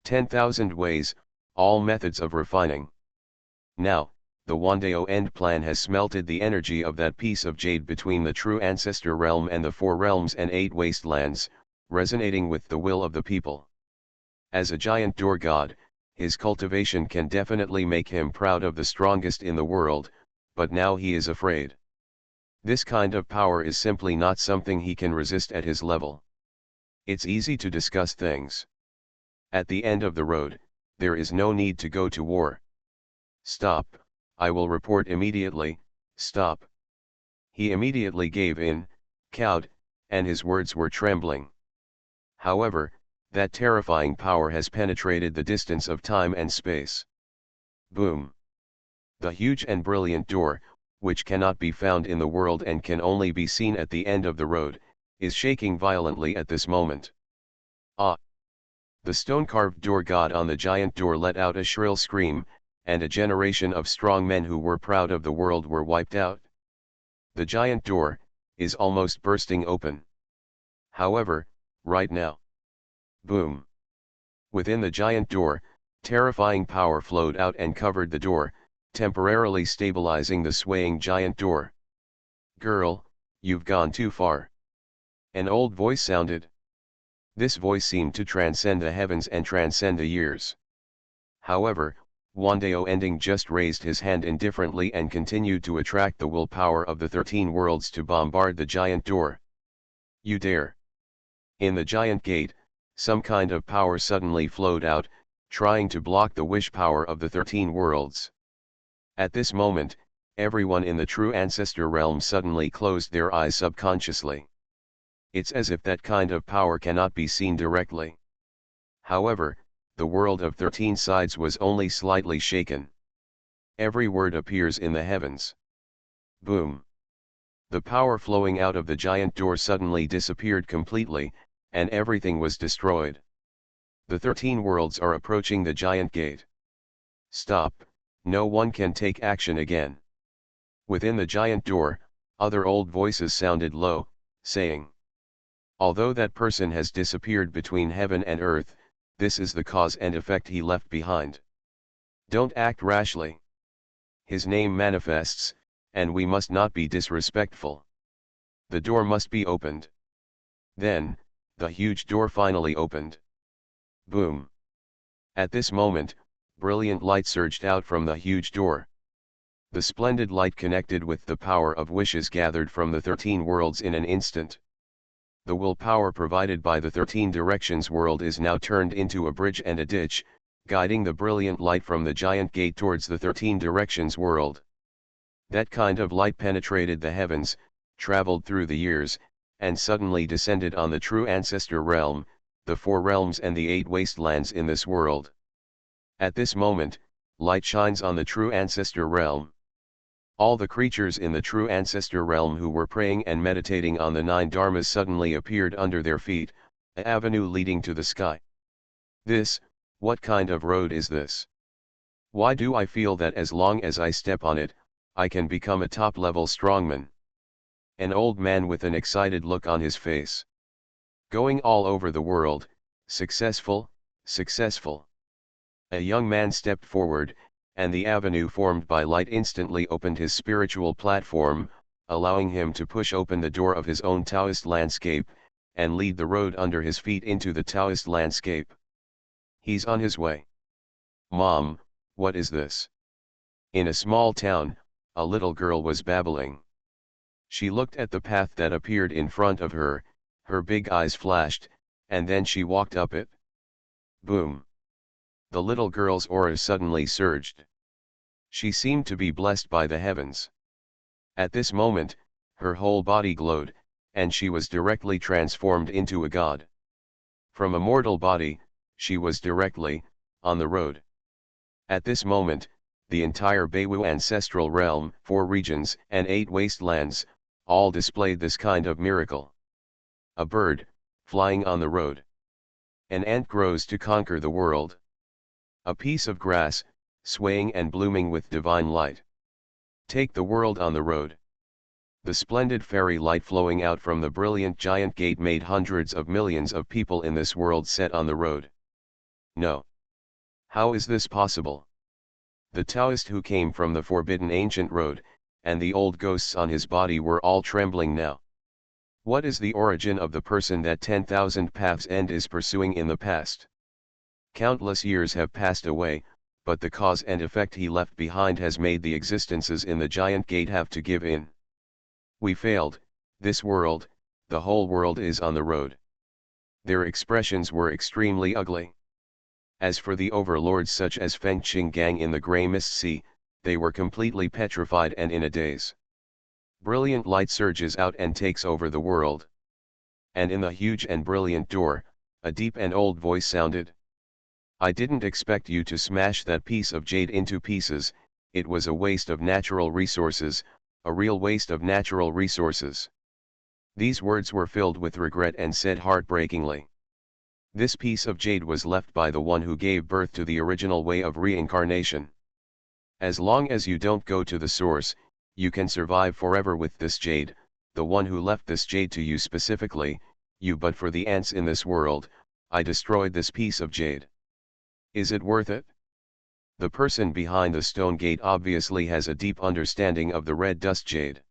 10,000 ways, all methods of refining. Now, the Wandao end plan has smelted the energy of that piece of jade between the true ancestor realm and the 4 realms and 8 wastelands, resonating with the will of the people. As a giant door god, his cultivation can definitely make him proud of the strongest in the world, but now he is afraid. This kind of power is simply not something he can resist at his level. It's easy to discuss things. At the end of the road, there is no need to go to war. Stop, I will report immediately, stop. He immediately gave in, cowed, and his words were trembling. However, that terrifying power has penetrated the distance of time and space. Boom. The huge and brilliant door, which cannot be found in the world and can only be seen at the end of the road, is shaking violently at this moment. Ah! The stone-carved door god on the giant door let out a shrill scream, and a generation of strong men who were proud of the world were wiped out. The giant door is almost bursting open. However, right now. Boom. Within the giant door, terrifying power flowed out and covered the door, temporarily stabilizing the swaying giant door. Girl, you've gone too far. An old voice sounded. This voice seemed to transcend the heavens and transcend the years. However, Wandao ending just raised his hand indifferently and continued to attract the willpower of the 13 worlds to bombard the giant door. You dare. In the giant gate, some kind of power suddenly flowed out, trying to block the wish power of the 13 worlds. At this moment, everyone in the true ancestor realm suddenly closed their eyes subconsciously. It's as if that kind of power cannot be seen directly. However, the world of 13 sides was only slightly shaken. Every word appears in the heavens. Boom. The power flowing out of the giant door suddenly disappeared completely, and everything was destroyed. The 13 worlds are approaching the giant gate. Stop, no one can take action again. Within the giant door, other old voices sounded low, saying, although that person has disappeared between heaven and earth, this is the cause and effect he left behind. Don't act rashly. His name manifests, and we must not be disrespectful. The door must be opened. Then, the huge door finally opened. Boom. At this moment, brilliant light surged out from the huge door. The splendid light connected with the power of wishes gathered from the 13 worlds in an instant. The willpower provided by the 13 directions world is now turned into a bridge and a ditch, guiding the brilliant light from the giant gate towards the 13 directions world. That kind of light penetrated the heavens, traveled through the years, and suddenly descended on the true ancestor realm, the 4 realms and the 8 wastelands in this world. At this moment, light shines on the true ancestor realm. All the creatures in the true ancestor realm who were praying and meditating on the 9 dharmas suddenly appeared under their feet, an avenue leading to the sky. What kind of road is this? Why do I feel that as long as I step on it, I can become a top-level strongman? An old man with an excited look on his face. Going all over the world, successful, successful. A young man stepped forward, and the avenue formed by light instantly opened his spiritual platform, allowing him to push open the door of his own Taoist landscape, and lead the road under his feet into the Taoist landscape. He's on his way. Mom, what is this? In a small town, a little girl was babbling. She looked at the path that appeared in front of her, her big eyes flashed, and then she walked up it. Boom. The little girl's aura suddenly surged. She seemed to be blessed by the heavens. At this moment, her whole body glowed, and she was directly transformed into a god. From a mortal body, she was directly on the road. At this moment, the entire Beiwu ancestral realm, 4 regions and 8 wastelands, all displayed this kind of miracle. A bird, flying on the road. An ant grows to conquer the world. A piece of grass, swaying and blooming with divine light. Take the world on the road. The splendid fairy light flowing out from the brilliant giant gate made hundreds of millions of people in this world set on the road. No. How is this possible? The Taoist who came from the forbidden ancient road, and the old ghosts on his body were all trembling now. What is the origin of the person that 10,000 paths end is pursuing in the past? Countless years have passed away, but the cause and effect he left behind has made the existences in the giant gate have to give in. We failed, this world, the whole world is on the road. Their expressions were extremely ugly. As for the overlords such as Feng Qing Gang in the grey mist sea, they were completely petrified and in a daze. Brilliant light surges out and takes over the world. And in the huge and brilliant door, a deep and old voice sounded. I didn't expect you to smash that piece of jade into pieces, it was a waste of natural resources, a real waste of natural resources. These words were filled with regret and said heartbreakingly. This piece of jade was left by the one who gave birth to the original way of reincarnation. As long as you don't go to the source, you can survive forever with this jade, the one who left this jade to you specifically, you. But for the ants in this world, I destroyed this piece of jade. Is it worth it? The person behind the stone gate obviously has a deep understanding of the red dust jade.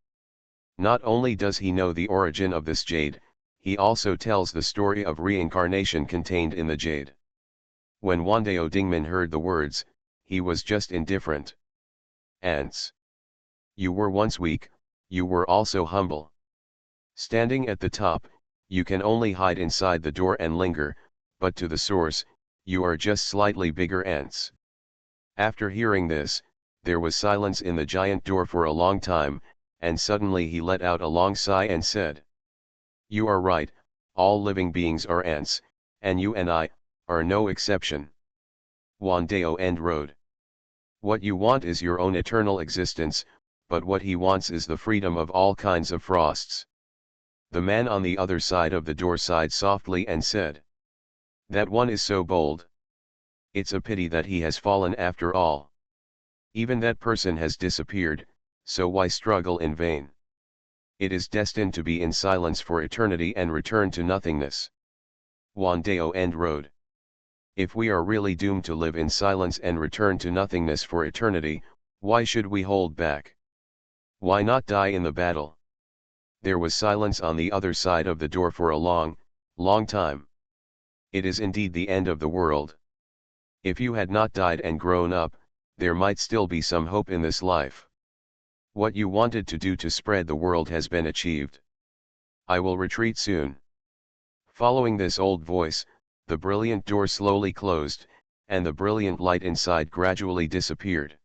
Not only does he know the origin of this jade, he also tells the story of reincarnation contained in the jade. When Wandao Dingman heard the words, he was just indifferent. Ants. You were once weak, you were also humble. Standing at the top, you can only hide inside the door and linger, but to the source, you are just slightly bigger ants. After hearing this, there was silence in the giant door for a long time, and suddenly he let out a long sigh and said, You are right, all living beings are ants, and you and I, are no exception. Wandao End Road. What you want is your own eternal existence, but what he wants is the freedom of all kinds of frosts. The man on the other side of the door sighed softly and said, That one is so bold. It's a pity that he has fallen after all. Even that person has disappeared, so why struggle in vain? It is destined to be in silence for eternity and return to nothingness. Wandao End Road. If we are really doomed to live in silence and return to nothingness for eternity, why should we hold back? Why not die in the battle? There was silence on the other side of the door for a long, long time. It is indeed the end of the world. If you had not died and grown up, there might still be some hope in this life. What you wanted to do to spread the world has been achieved. I will retreat soon. Following this old voice, the brilliant door slowly closed, and the brilliant light inside gradually disappeared.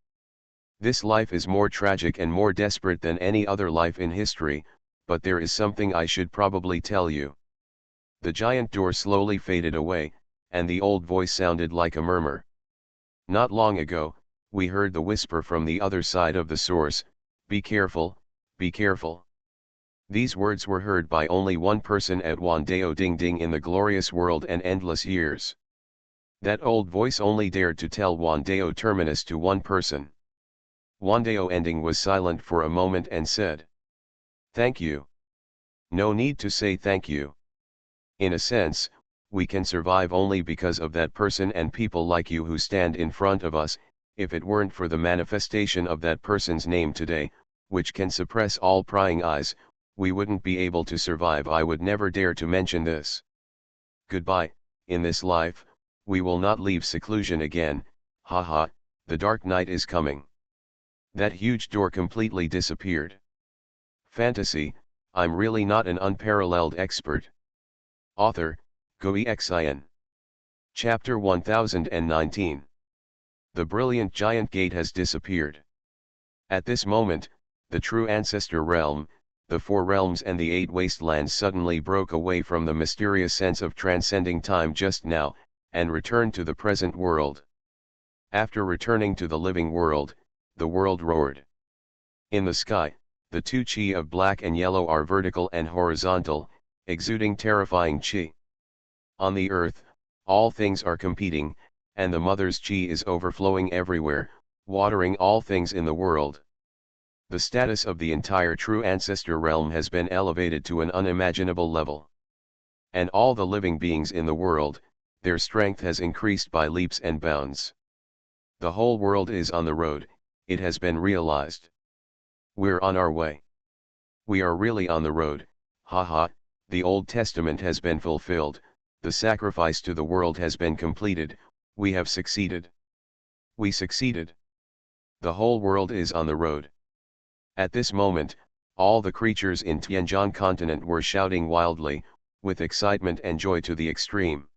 This life is more tragic and more desperate than any other life in history, but there is something I should probably tell you. The giant door slowly faded away, and the old voice sounded like a murmur. Not long ago, we heard the whisper from the other side of the source, Be careful, be careful. These words were heard by only one person at Wandao Ding Ding in the glorious world and endless years. That old voice only dared to tell Wandao Terminus to one person. Wandao Ending was silent for a moment and said, Thank you. No need to say thank you. In a sense, we can survive only because of that person and people like you who stand in front of us. If it weren't for the manifestation of that person's name today, which can suppress all prying eyes, we wouldn't be able to survive. I would never dare to mention this. Goodbye, in this life, we will not leave seclusion again, haha, the dark night is coming. That huge door completely disappeared. Fantasy, I'm really not an unparalleled expert. Author, Xuanhuan. Chapter 1019. The brilliant giant gate has disappeared. At this moment, the true ancestor realm, the four realms and the eight wastelands suddenly broke away from the mysterious sense of transcending time just now, and returned to the present world. After returning to the living world, the world roared. In the sky, the two chi of black and yellow are vertical and horizontal, exuding terrifying chi. On the earth, all things are competing, and the mother's chi is overflowing everywhere, watering all things in the world. The status of the entire true ancestor realm has been elevated to an unimaginable level. And all the living beings in the world, their strength has increased by leaps and bounds. The whole world is on the road, it has been realized. We're on our way. We are really on the road, haha, the Old Testament has been fulfilled, the sacrifice to the world has been completed, we have succeeded. We succeeded. The whole world is on the road. At this moment, all the creatures in Tianjiang continent were shouting wildly, with excitement and joy to the extreme.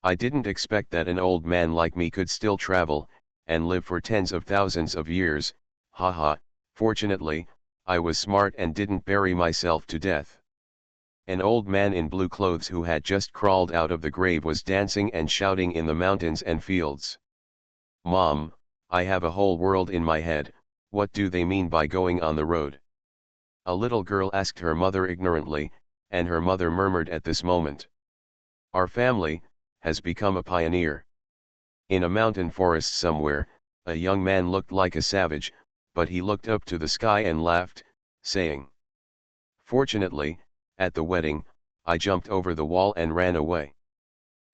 I didn't expect that an old man like me could still travel, and live for tens of thousands of years, haha, fortunately, I was smart and didn't bury myself to death. An old man in blue clothes who had just crawled out of the grave was dancing and shouting in the mountains and fields. Mom, I have a whole world in my head, what do they mean by going on the road? A little girl asked her mother ignorantly, and her mother murmured at this moment. Our family has become a pioneer. In a mountain forest somewhere, a young man looked like a savage, but he looked up to the sky and laughed, saying, fortunately, at the wedding, I jumped over the wall and ran away.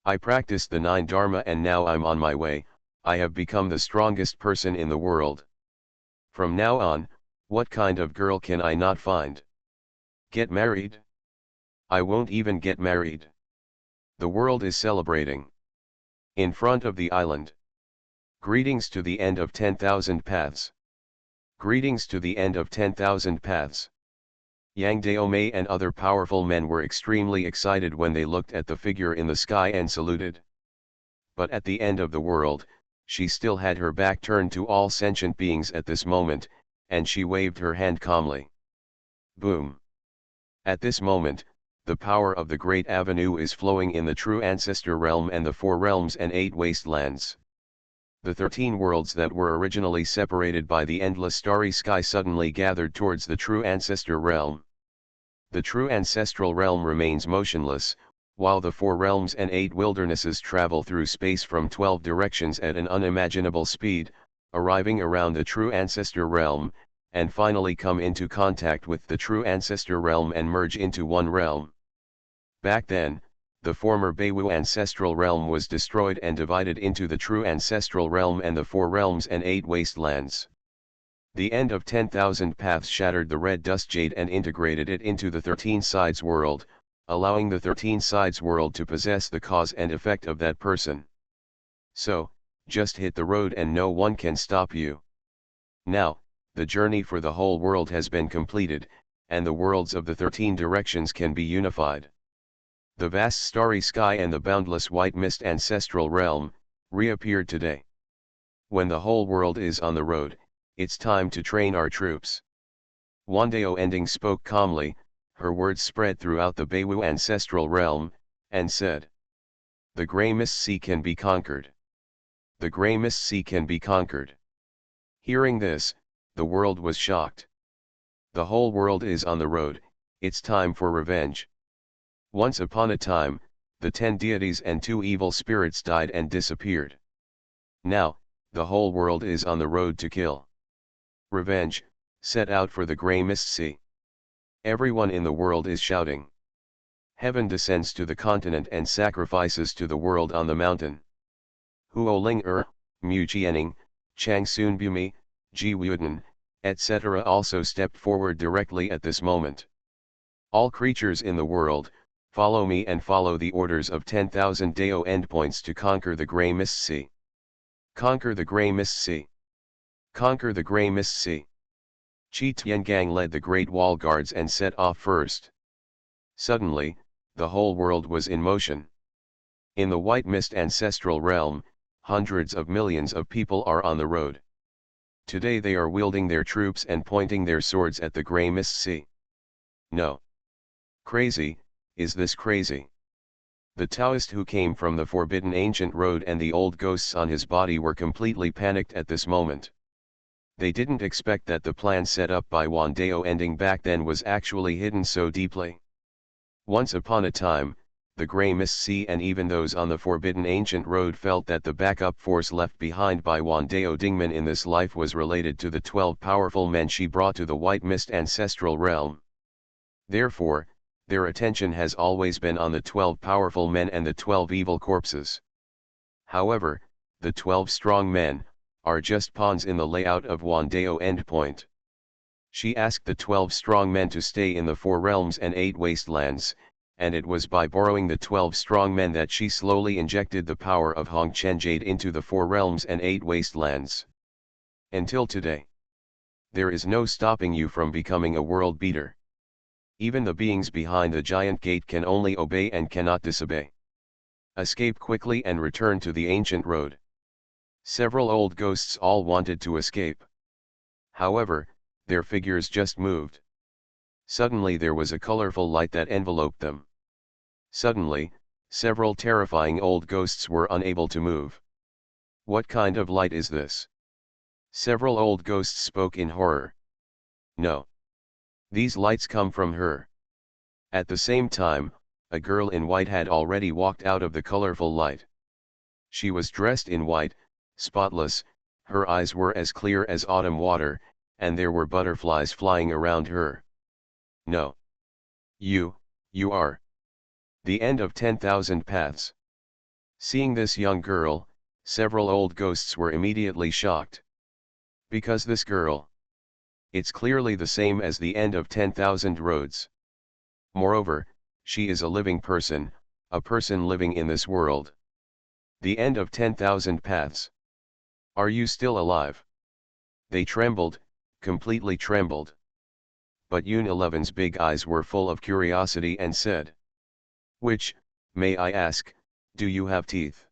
I practiced the 9 Dharma and now I'm on my way, I have become the strongest person in the world. From now on, what kind of girl can I not find? Get married? I won't even get married. The world is celebrating. In front of the island. Greetings to the end of 10,000 paths. Greetings to the end of 10,000 paths. Yang Daomei and other powerful men were extremely excited when they looked at the figure in the sky and saluted. But at the end of the world, she still had her back turned to all sentient beings at this moment, and she waved her hand calmly. Boom! At this moment, the power of the Great Avenue is flowing in the true ancestor realm and the 4 realms and 8 wastelands. The 13 worlds that were originally separated by the endless starry sky suddenly gathered towards the true ancestor realm. The true ancestral realm remains motionless, while the 4 realms and 8 wildernesses travel through space from 12 directions at an unimaginable speed, arriving around the true ancestor realm, and finally come into contact with the true ancestor realm and merge into one realm. Back then, the former Beiwu ancestral realm was destroyed and divided into the true ancestral realm and the 4 realms and 8 wastelands. The end of 10,000 paths shattered the red dust jade and integrated it into the 13 sides world, allowing the 13 sides world to possess the cause and effect of that person. So, just hit the road and no one can stop you. Now, the journey for the whole world has been completed, and the worlds of the 13 directions can be unified. The vast starry sky and the boundless white mist ancestral realm reappeared today. When the whole world is on the road, it's time to train our troops. Wandao Ending spoke calmly, her words spread throughout the Beiwu ancestral realm, and said, the grey mist sea can be conquered. The grey mist sea can be conquered. Hearing this, the world was shocked. The whole world is on the road, it's time for revenge. Once upon a time, the 10 deities and 2 evil spirits died and disappeared. Now, the whole world is on the road to kill. Revenge, set out for the grey mist sea. Everyone in the world is shouting. Heaven descends to the continent and sacrifices to the world on the mountain. Huo Ling Mu Jianing, Chang Sun Bumi, Ji Wuden, etc. also stepped forward directly at this moment. All creatures in the world, follow me and follow the orders of 10,000 Dao endpoints to conquer the grey mist sea. Conquer the grey mist sea. Conquer the grey mist sea. Qi Tiangang led the Great Wall Guards and set off first. Suddenly, the whole world was in motion. In the white mist ancestral realm, hundreds of millions of people are on the road. Today they are wielding their troops and pointing their swords at the grey mist sea. No. Crazy, is this crazy? The Taoist who came from the forbidden ancient road and the old ghosts on his body were completely panicked at this moment. They didn't expect that the plan set up by Wandao Ending back then was actually hidden so deeply. Once upon a time, the Grey Mist Sea and even those on the Forbidden Ancient Road felt that the backup force left behind by Wandao Dingman in this life was related to the 12 powerful men she brought to the White Mist ancestral realm. Therefore, their attention has always been on the 12 powerful men and the 12 evil corpses. However, the 12 strong men are just pawns in the layout of Wandao Endpoint. She asked the 12 strong men to stay in the 4 realms and 8 wastelands, and it was by borrowing the 12 strong men that she slowly injected the power of Hongchen Jade into the 4 realms and 8 wastelands. Until today, there is no stopping you from becoming a world beater. Even the beings behind the giant gate can only obey and cannot disobey. Escape quickly and return to the ancient road. Several old ghosts all wanted to escape. However, their figures just moved. Suddenly there was a colorful light that enveloped them. Suddenly, several terrifying old ghosts were unable to move. What kind of light is this? Several old ghosts spoke in horror. No. These lights come from her. At the same time, a girl in white had already walked out of the colorful light. She was dressed in white, spotless, her eyes were as clear as autumn water, and there were butterflies flying around her. No. You are. The end of 10,000 paths. Seeing this young girl, several old ghosts were immediately shocked. Because this girl. It's clearly the same as the end of 10,000 roads. Moreover, she is a living person, a person living in this world. The end of 10,000 paths. Are you still alive? They trembled, completely trembled. But Yoon 11's big eyes were full of curiosity and said. Which, may I ask, do you have teeth?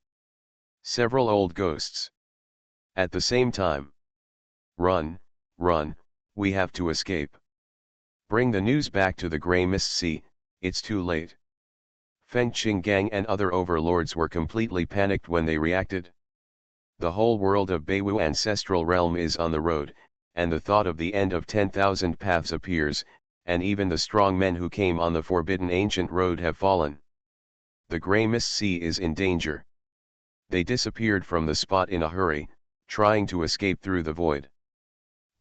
Several old ghosts. At the same time. Run, run, we have to escape. Bring the news back to the Grey Mist Sea, it's too late. Feng Qinggang and other overlords were completely panicked when they reacted. The whole world of Beiwu ancestral realm is on the road, and the thought of the end of 10,000 paths appears, and even the strong men who came on the forbidden ancient road have fallen. The Grey Mist Sea is in danger. They disappeared from the spot in a hurry, trying to escape through the void.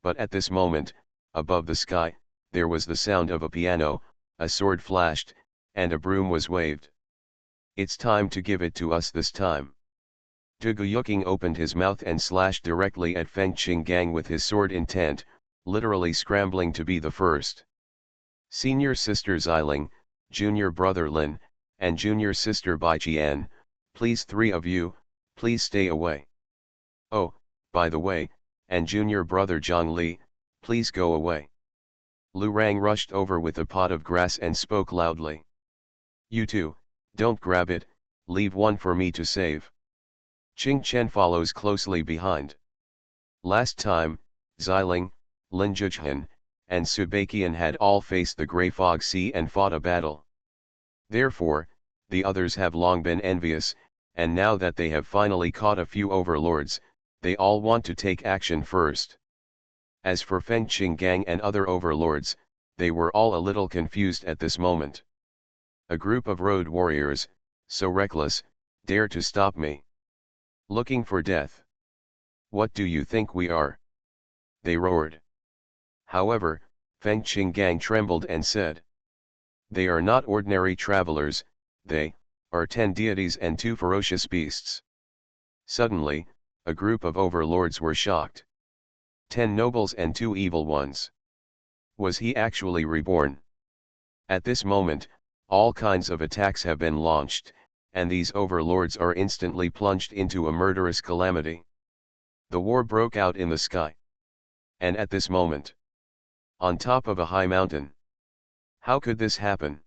But at this moment, above the sky, there was the sound of a piano, a sword flashed, and a broom was waved. It's time to give it to us this time. Dugu Yuking opened his mouth and slashed directly at Feng Qinggang with his sword intent, literally scrambling to be the first. Senior sister Xiling, junior brother Lin, and junior sister Bai Qian, please 3 of you, please stay away. Oh, by the way, and junior brother Zhang Li, please go away. Lu Rang rushed over with a pot of grass and spoke loudly. You two, don't grab it, leave one for me to save. Qing Chen follows closely behind. Last time, Xiling, Lin Zhichuan, and Subakian had all faced the Grey Fog Sea and fought a battle. Therefore, the others have long been envious, and now that they have finally caught a few overlords, they all want to take action first. As for Feng Qinggang and other overlords, they were all a little confused at this moment. A group of road warriors, so reckless, dare to stop me. Looking for death. What do you think we are? They roared. However, Feng Qinggang trembled and said. They are not ordinary travelers, they are 10 deities and 2 ferocious beasts. Suddenly, a group of overlords were shocked. 10 nobles and 2 evil ones. Was he actually reborn? At this moment, all kinds of attacks have been launched, and these overlords are instantly plunged into a murderous calamity. The war broke out in the sky. And at this moment, on top of a high mountain. How could this happen?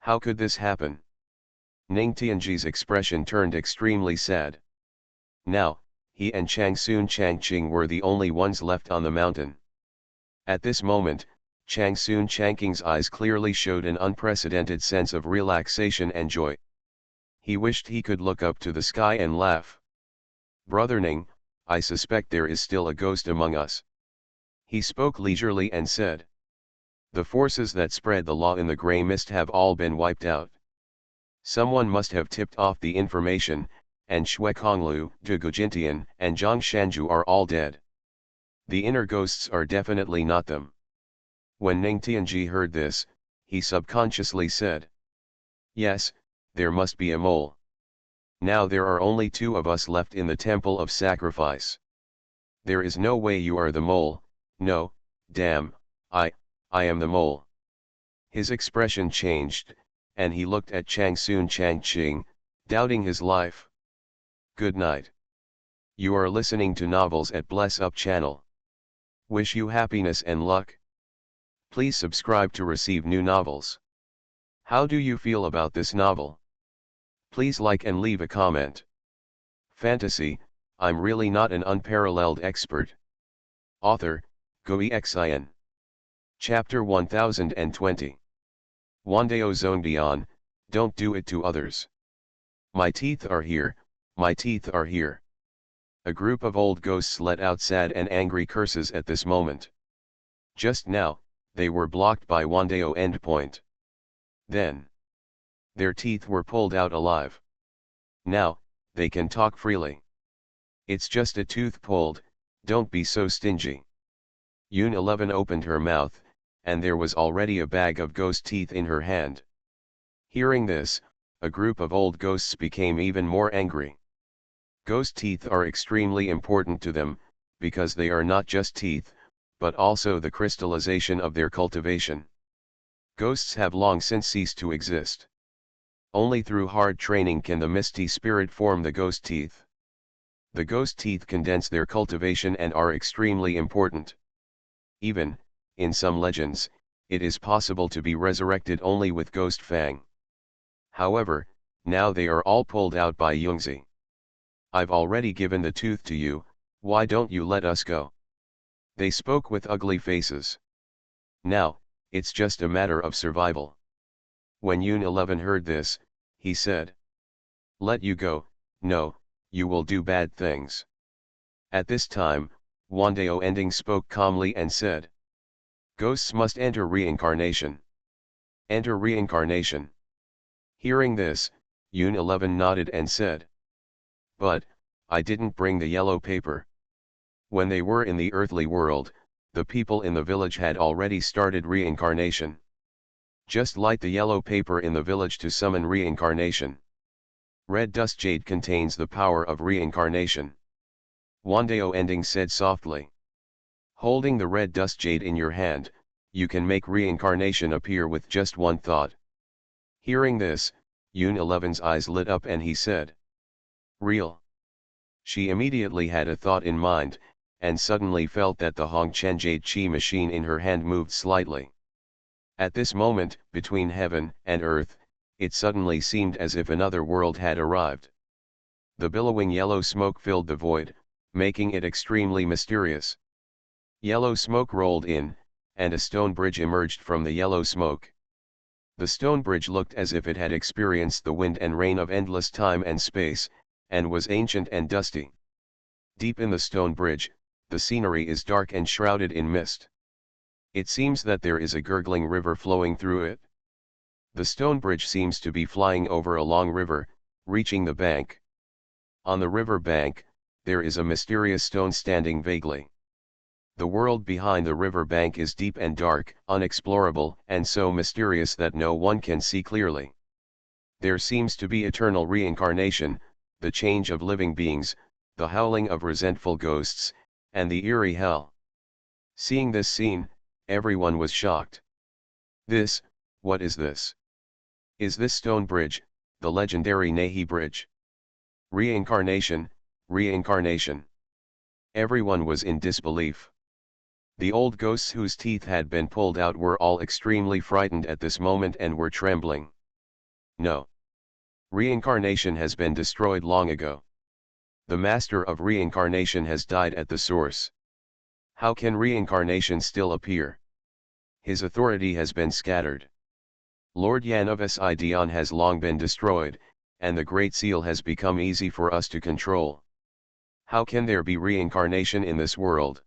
How could this happen? Ning Tianji's expression turned extremely sad. Now, he and Changsun Changqing were the only ones left on the mountain. At this moment, Changsun Changqing's eyes clearly showed an unprecedented sense of relaxation and joy. He wished he could look up to the sky and laugh. Brother Ning, I suspect there is still a ghost among us. He spoke leisurely and said. The forces that spread the law in the Grey Mist have all been wiped out. Someone must have tipped off the information, and Xuanhuan, Zhe Gujintian, and Zhang Shanju are all dead. The inner ghosts are definitely not them. When Ning Tianji heard this, he subconsciously said, "Yes, there must be a mole. Now there are only two of us left in the temple of sacrifice. There is no way you are the mole, no, damn, I am the mole." His expression changed, and he looked at Chang Sun Changqing, doubting his life. Good night. You are listening to novels at Bless Up channel. Wish you happiness and luck. Please subscribe to receive new novels. How do you feel about this novel? Please like and leave a comment. Fantasy, I'm really not an unparalleled expert. Author, Xuanhuan. Chapter 1020. Wandeo Zonbian, don't do it to others. My teeth are here, my teeth are here. A group of old ghosts let out sad and angry curses at this moment. Just now, they were blocked by Wandeo endpoint. Then, their teeth were pulled out alive. Now, they can talk freely. It's just a tooth pulled, don't be so stingy. Yun 11 opened her mouth, and there was already a bag of ghost teeth in her hand. Hearing this, a group of old ghosts became even more angry. Ghost teeth are extremely important to them, because they are not just teeth, but also the crystallization of their cultivation. Ghosts have long since ceased to exist. Only through hard training can the misty spirit form the ghost teeth. The ghost teeth condense their cultivation and are extremely important. Even, in some legends, it is possible to be resurrected only with ghost fang. However, now they are all pulled out by Yungzi. I've already given the tooth to you, why don't you let us go? They spoke with ugly faces. Now, it's just a matter of survival. When Yun 11 heard this, he said, "Let you go, no, you will do bad things." At this time, Wandeo Ending spoke calmly and said, "Ghosts must enter reincarnation. Enter reincarnation." Hearing this, Yun 11 nodded and said, "But, I didn't bring the yellow paper." When they were in the earthly world, the people in the village had already started reincarnation. Just light the yellow paper in the village to summon reincarnation. Red dust jade contains the power of reincarnation. Wandeo Ending said softly. Holding the red dust jade in your hand, you can make reincarnation appear with just one thought. Hearing this, Yun 11's eyes lit up and he said, "Real." She immediately had a thought in mind, and suddenly felt that the Hongchen Jade Qi machine in her hand moved slightly. At this moment, between heaven and earth, it suddenly seemed as if another world had arrived. The billowing yellow smoke filled the void, making it extremely mysterious. Yellow smoke rolled in, and a stone bridge emerged from the yellow smoke. The stone bridge looked as if it had experienced the wind and rain of endless time and space, and was ancient and dusty. Deep in the stone bridge, the scenery is dark and shrouded in mist. It seems that there is a gurgling river flowing through it. The stone bridge seems to be flying over a long river, reaching the bank. On the river bank, there is a mysterious stone standing vaguely. The world behind the river bank is deep and dark, unexplorable, and so mysterious that no one can see clearly. There seems to be eternal reincarnation, the change of living beings, the howling of resentful ghosts, and the eerie hell. Seeing this scene, everyone was shocked. What is this? Is this stone bridge, the legendary Nahi bridge? Reincarnation, reincarnation. Everyone was in disbelief. The old ghosts whose teeth had been pulled out were all extremely frightened at this moment and were trembling. No. Reincarnation has been destroyed long ago. The master of reincarnation has died at the source. How can reincarnation still appear? His authority has been scattered. Lord Yan of Sidian has long been destroyed, and the Great Seal has become easy for us to control. How can there be reincarnation in this world?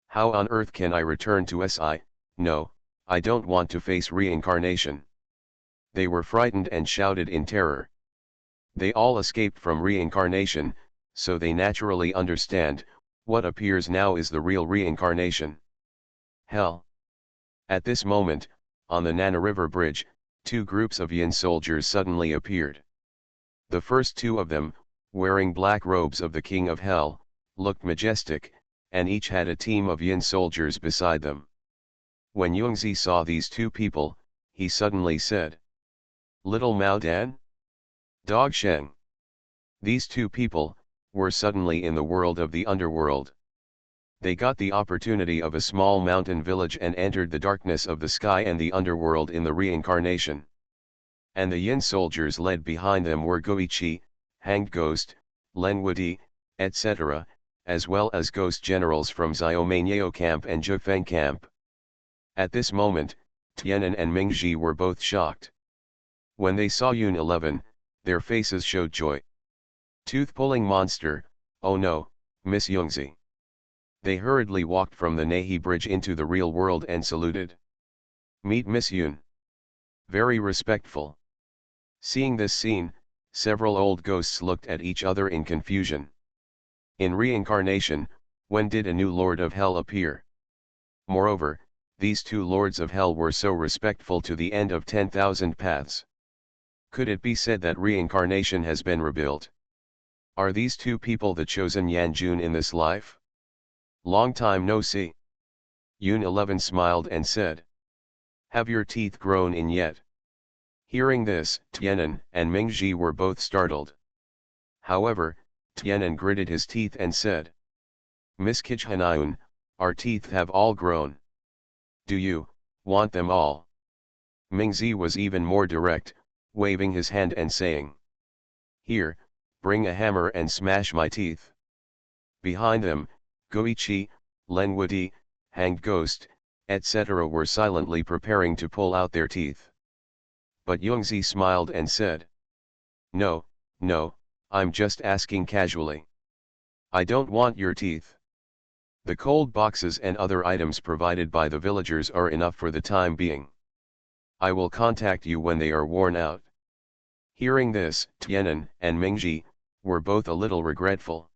How on earth can I return to Si? No, I don't want to face reincarnation. They were frightened and shouted in terror. They all escaped from reincarnation, so they naturally understand, what appears now is the real reincarnation. Hell. At this moment, on the Nana River Bridge, two groups of Yin soldiers suddenly appeared. The first two of them, wearing black robes of the King of Hell, looked majestic, and each had a team of Yin soldiers beside them. When Yungzi saw these two people, he suddenly said, "Little Mao Dan? Dog Sheng." These two people were suddenly in the world of the underworld. They got the opportunity of a small mountain village and entered the darkness of the sky and the underworld in the reincarnation. And the Yin soldiers led behind them were Goichi, Hanged Ghost, Len Wudi, etc., as well as ghost generals from Xiaomanyo camp and Zhufeng camp. At this moment, Tianan and Mingji were both shocked. When they saw Yun 11, their faces showed joy. Tooth-pulling monster, oh no, Miss Yungzi. They hurriedly walked from the Nahi bridge into the real world and saluted. Meet Miss Yun. Very respectful. Seeing this scene, several old ghosts looked at each other in confusion. In reincarnation, when did a new Lord of Hell appear? Moreover, these two Lords of Hell were so respectful to the end of 10,000 paths. Could it be said that reincarnation has been rebuilt? Are these two people the chosen Yanjun in this life? Long time no see. Yun 11 smiled and said. Have your teeth grown in yet? Hearing this, Tianan and Mingji were both startled. However, Tianan gritted his teeth and said. Miss Xuanhuan, our teeth have all grown. Do you want them all? Mingzi was even more direct, waving his hand and saying. Here, bring a hammer and smash my teeth. Behind them, Goichi, Len Wudi, Hanged Ghost, etc. were silently preparing to pull out their teeth. But Yungzi smiled and said. No, no, I'm just asking casually. I don't want your teeth. The cold boxes and other items provided by the villagers are enough for the time being. I will contact you when they are worn out. Hearing this, Tianan and Mingji were both a little regretful.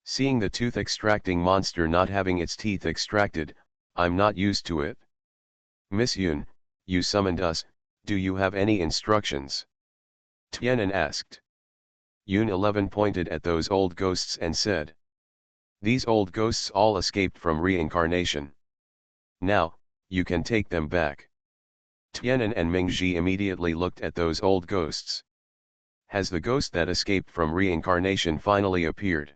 Seeing the tooth-extracting monster not having its teeth extracted, I'm not used to it. Miss Yun, you summoned us, do you have any instructions? Tianan asked. Yun 11 pointed at those old ghosts and said. These old ghosts all escaped from reincarnation. Now, you can take them back. Tianan and Mingji immediately looked at those old ghosts. Has the ghost that escaped from reincarnation finally appeared?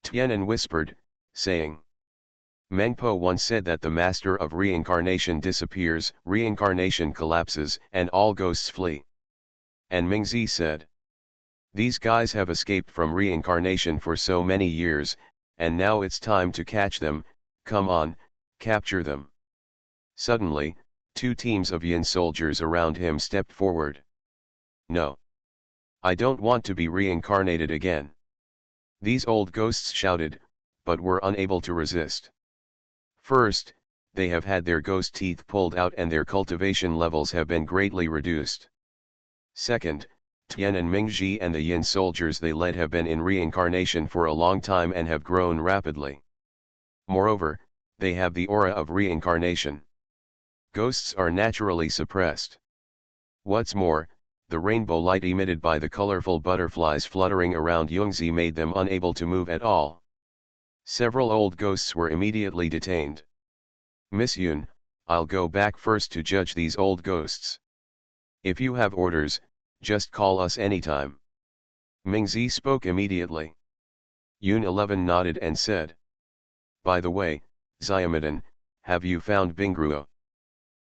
Tianan whispered, saying. Mengpo once said that the master of reincarnation disappears, reincarnation collapses, and all ghosts flee. And Mingzi said. These guys have escaped from reincarnation for so many years, and now it's time to catch them, come on, capture them. Suddenly, two teams of Yin soldiers around him stepped forward. No. I don't want to be reincarnated again. These old ghosts shouted, but were unable to resist. First, they have had their ghost teeth pulled out and their cultivation levels have been greatly reduced. Second, Tian and Mingji and the Yin soldiers they led have been in reincarnation for a long time and have grown rapidly. Moreover, they have the aura of reincarnation. Ghosts are naturally suppressed. What's more, the rainbow light emitted by the colorful butterflies fluttering around Yungzi made them unable to move at all. Several old ghosts were immediately detained. Miss Yun, I'll go back first to judge these old ghosts. If you have orders, just call us anytime. Mingzi spoke immediately. Yun 11 nodded and said. By the way, Xiaomadan, have you found Bingruo?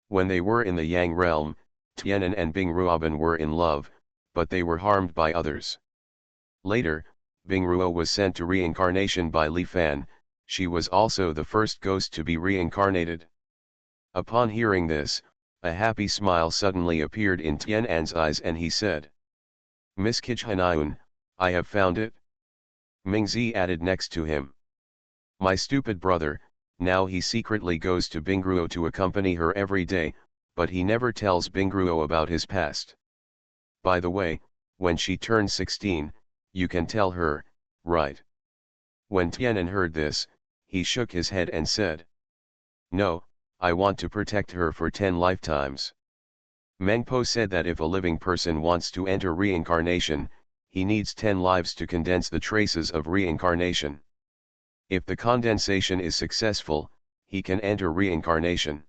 When they were in the Yang realm, Tianan and Bingruoban were in love, but they were harmed by others. Later, Bingruo was sent to reincarnation by Li Fan, she was also the first ghost to be reincarnated. Upon hearing this, a happy smile suddenly appeared in Tianan's eyes and he said. Miss Xuanhuan, I have found it. Mingzi added next to him. My stupid brother, now he secretly goes to Bingruo to accompany her every day, but he never tells Bingruo about his past. By the way, when she turns 16, you can tell her, right? When Tian'an heard this, he shook his head and said, "No, I want to protect her for 10 lifetimes." Mengpo said that if a living person wants to enter reincarnation, he needs 10 lives to condense the traces of reincarnation. If the condensation is successful, he can enter reincarnation.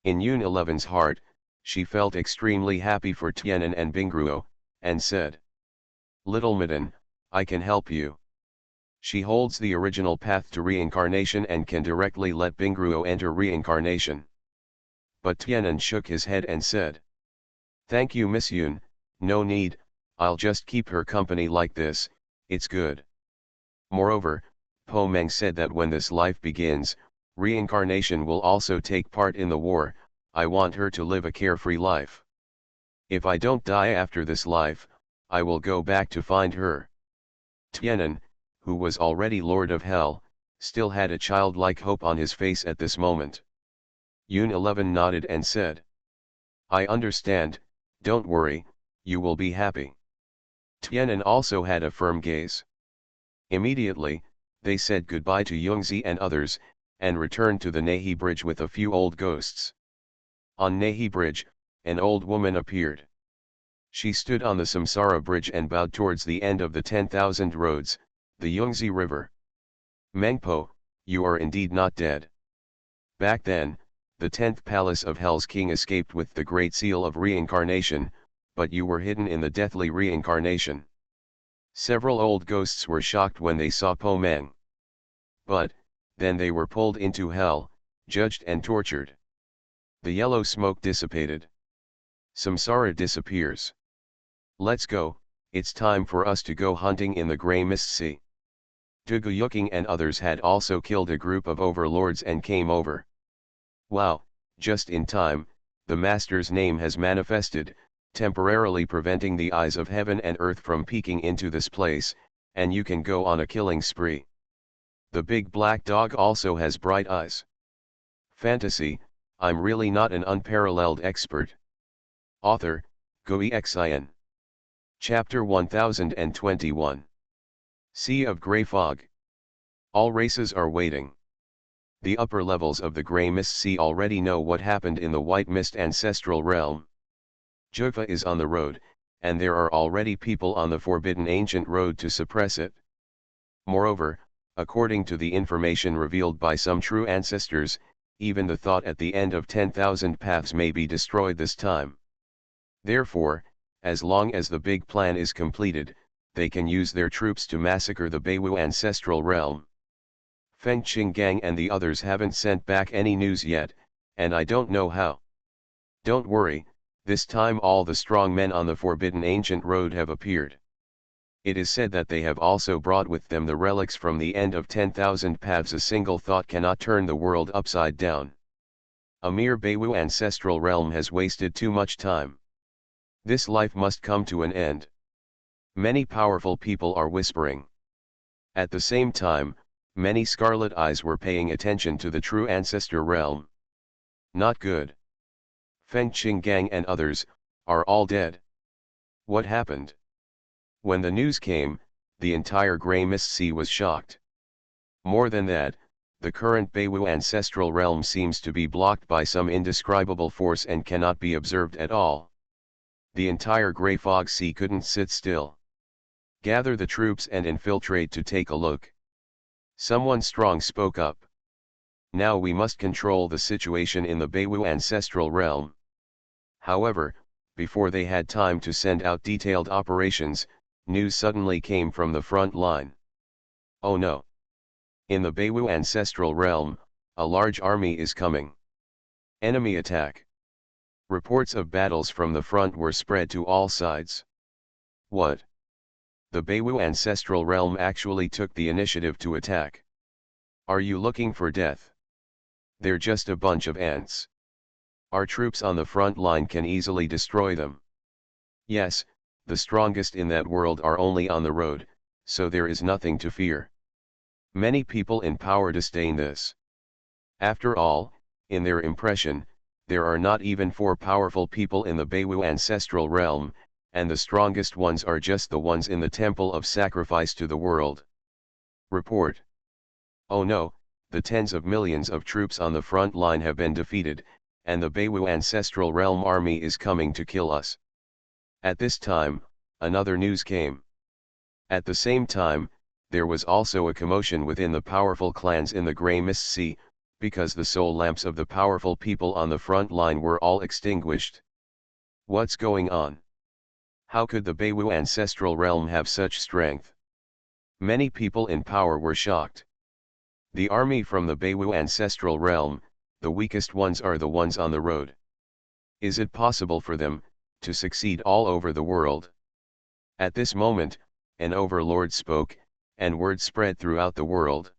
In Yun 11's heart, she felt extremely happy for Tian'an and Bingruo, and said, "Little Maiden, I can help you." She holds the original path to reincarnation and can directly let Bingruo enter reincarnation. But Tian'an shook his head and said, "Thank you, Miss Yun, no need, I'll just keep her company like this, it's good." Moreover, Po Meng said that when this life begins, reincarnation will also take part in the war. I want her to live a carefree life. If I don't die after this life, I will go back to find her. Tian'an, who was already Lord of Hell, still had a childlike hope on his face at this moment. Yun 11 nodded and said, "I understand, don't worry, you will be happy." Tian'an also had a firm gaze. Immediately, they said goodbye to Yungzi and others, and returned to the Nahi Bridge with a few old ghosts. On Nahi Bridge, an old woman appeared. She stood on the Samsara Bridge and bowed towards the end of the 10,000 roads, the Yungzi River. "Mengpo, you are indeed not dead. Back then, the 10th palace of Hell's king escaped with the great seal of reincarnation, but you were hidden in the deathly reincarnation." Several old ghosts were shocked when they saw Po Meng. But, then they were pulled into hell, judged and tortured. The yellow smoke dissipated. Samsara disappears. "Let's go, it's time for us to go hunting in the grey mist sea." Duguyuking and others had also killed a group of overlords and came over. "Wow, just in time, the master's name has manifested, temporarily preventing the eyes of heaven and earth from peeking into this place, and you can go on a killing spree. The big black dog also has bright eyes." Fantasy, I'm really not an unparalleled expert. Author, Xuanhuan. Chapter 1021. Sea of Grey Fog. All races are waiting. The upper levels of the Grey Mist Sea already know what happened in the White Mist ancestral realm. Jugva is on the road, and there are already people on the forbidden ancient road to suppress it. Moreover, according to the information revealed by some true ancestors, even the thought at the end of 10,000 paths may be destroyed this time. Therefore, as long as the big plan is completed, they can use their troops to massacre the Beiwu ancestral realm. Feng Qinggang and the others haven't sent back any news yet, and I don't know how. Don't worry, this time all the strong men on the forbidden ancient road have appeared. It is said that they have also brought with them the relics from the end of 10,000 paths. A single thought cannot turn the world upside down. A mere Beiwu ancestral realm has wasted too much time. This life must come to an end. Many powerful people are whispering. At the same time, many scarlet eyes were paying attention to the true ancestor realm. Not good. Feng Qinggang and others are all dead. What happened? When the news came, the entire Grey Mist Sea was shocked. More than that, the current Beiwu ancestral realm seems to be blocked by some indescribable force and cannot be observed at all. The entire Grey Fog Sea couldn't sit still. "Gather the troops and infiltrate to take a look." Someone strong spoke up. "Now we must control the situation in the Beiwu ancestral realm." However, before they had time to send out detailed operations, news suddenly came from the front line. "Oh no! In the Beiwu ancestral realm, a large army is coming. Enemy attack." Reports of battles from the front were spread to all sides. What? The Beiwu ancestral realm actually took the initiative to attack. Are you looking for death? They're just a bunch of ants. Our troops on the front line can easily destroy them. Yes, the strongest in that world are only on the road, so there is nothing to fear. Many people in power disdain this. After all, in their impression, there are not even 4 powerful people in the Beiwu ancestral realm, and the strongest ones are just the ones in the temple of sacrifice to the world. Report. Oh no, the tens of millions of troops on the front line have been defeated, and the Beiwu ancestral realm army is coming to kill us. At this time, another news came. At the same time, there was also a commotion within the powerful clans in the Grey Mist Sea, because the soul lamps of the powerful people on the front line were all extinguished. What's going on? How could the Beiwu ancestral realm have such strength? Many people in power were shocked. The army from the Beiwu ancestral realm, the weakest ones are the ones on the road. Is it possible for them to succeed all over the world? At this moment, an overlord spoke, and word spread throughout the world.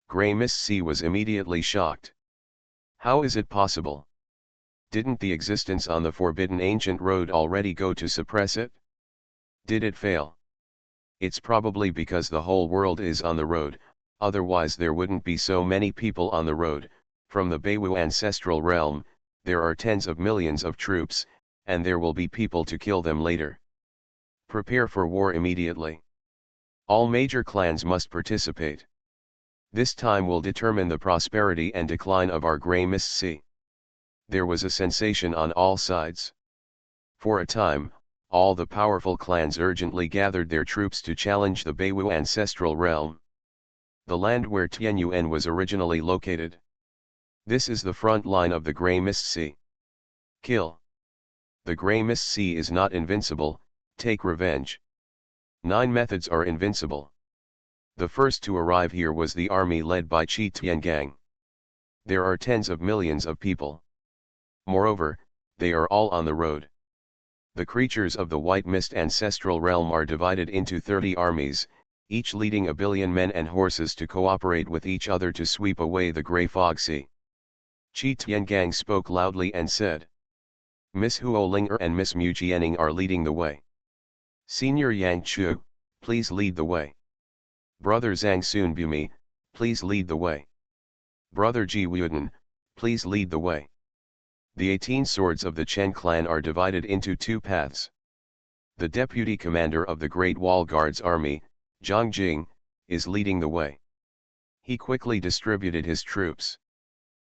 Grey Mist Sea was immediately shocked. How is it possible? Didn't the existence on the forbidden ancient road already go to suppress it? Did it fail? It's probably because the whole world is on the road, otherwise there wouldn't be so many people on the road. From the Beiwu ancestral realm, there are tens of millions of troops, and there will be people to kill them later. Prepare for war immediately. All major clans must participate. This time will determine the prosperity and decline of our Grey Mist Sea. There was a sensation on all sides. For a time, all the powerful clans urgently gathered their troops to challenge the Beiwu ancestral realm. The land where Xuanhuan was originally located. This is the front line of the Grey Mist Sea. Kill. The Grey Mist Sea is not invincible, take revenge. 9 methods are invincible. The first to arrive here was the army led by Qi Tiangang. There are tens of millions of people. Moreover, they are all on the road. The creatures of the White Mist ancestral realm are divided into 30 armies, each leading a billion men and horses to cooperate with each other to sweep away the Grey Fog Sea. Qi Tiangang spoke loudly and said, Miss Huo Linger and Miss Mu Jianing are leading the way. Senior Yang Chu, please lead the way. Brother Zhang Sunbumi, please lead the way. Brother Ji Wuden, please lead the way. The 18 swords of the Chen clan are divided into 2 paths. The deputy commander of the Great Wall Guards Army, Zhang Jing, is leading the way. He quickly distributed his troops.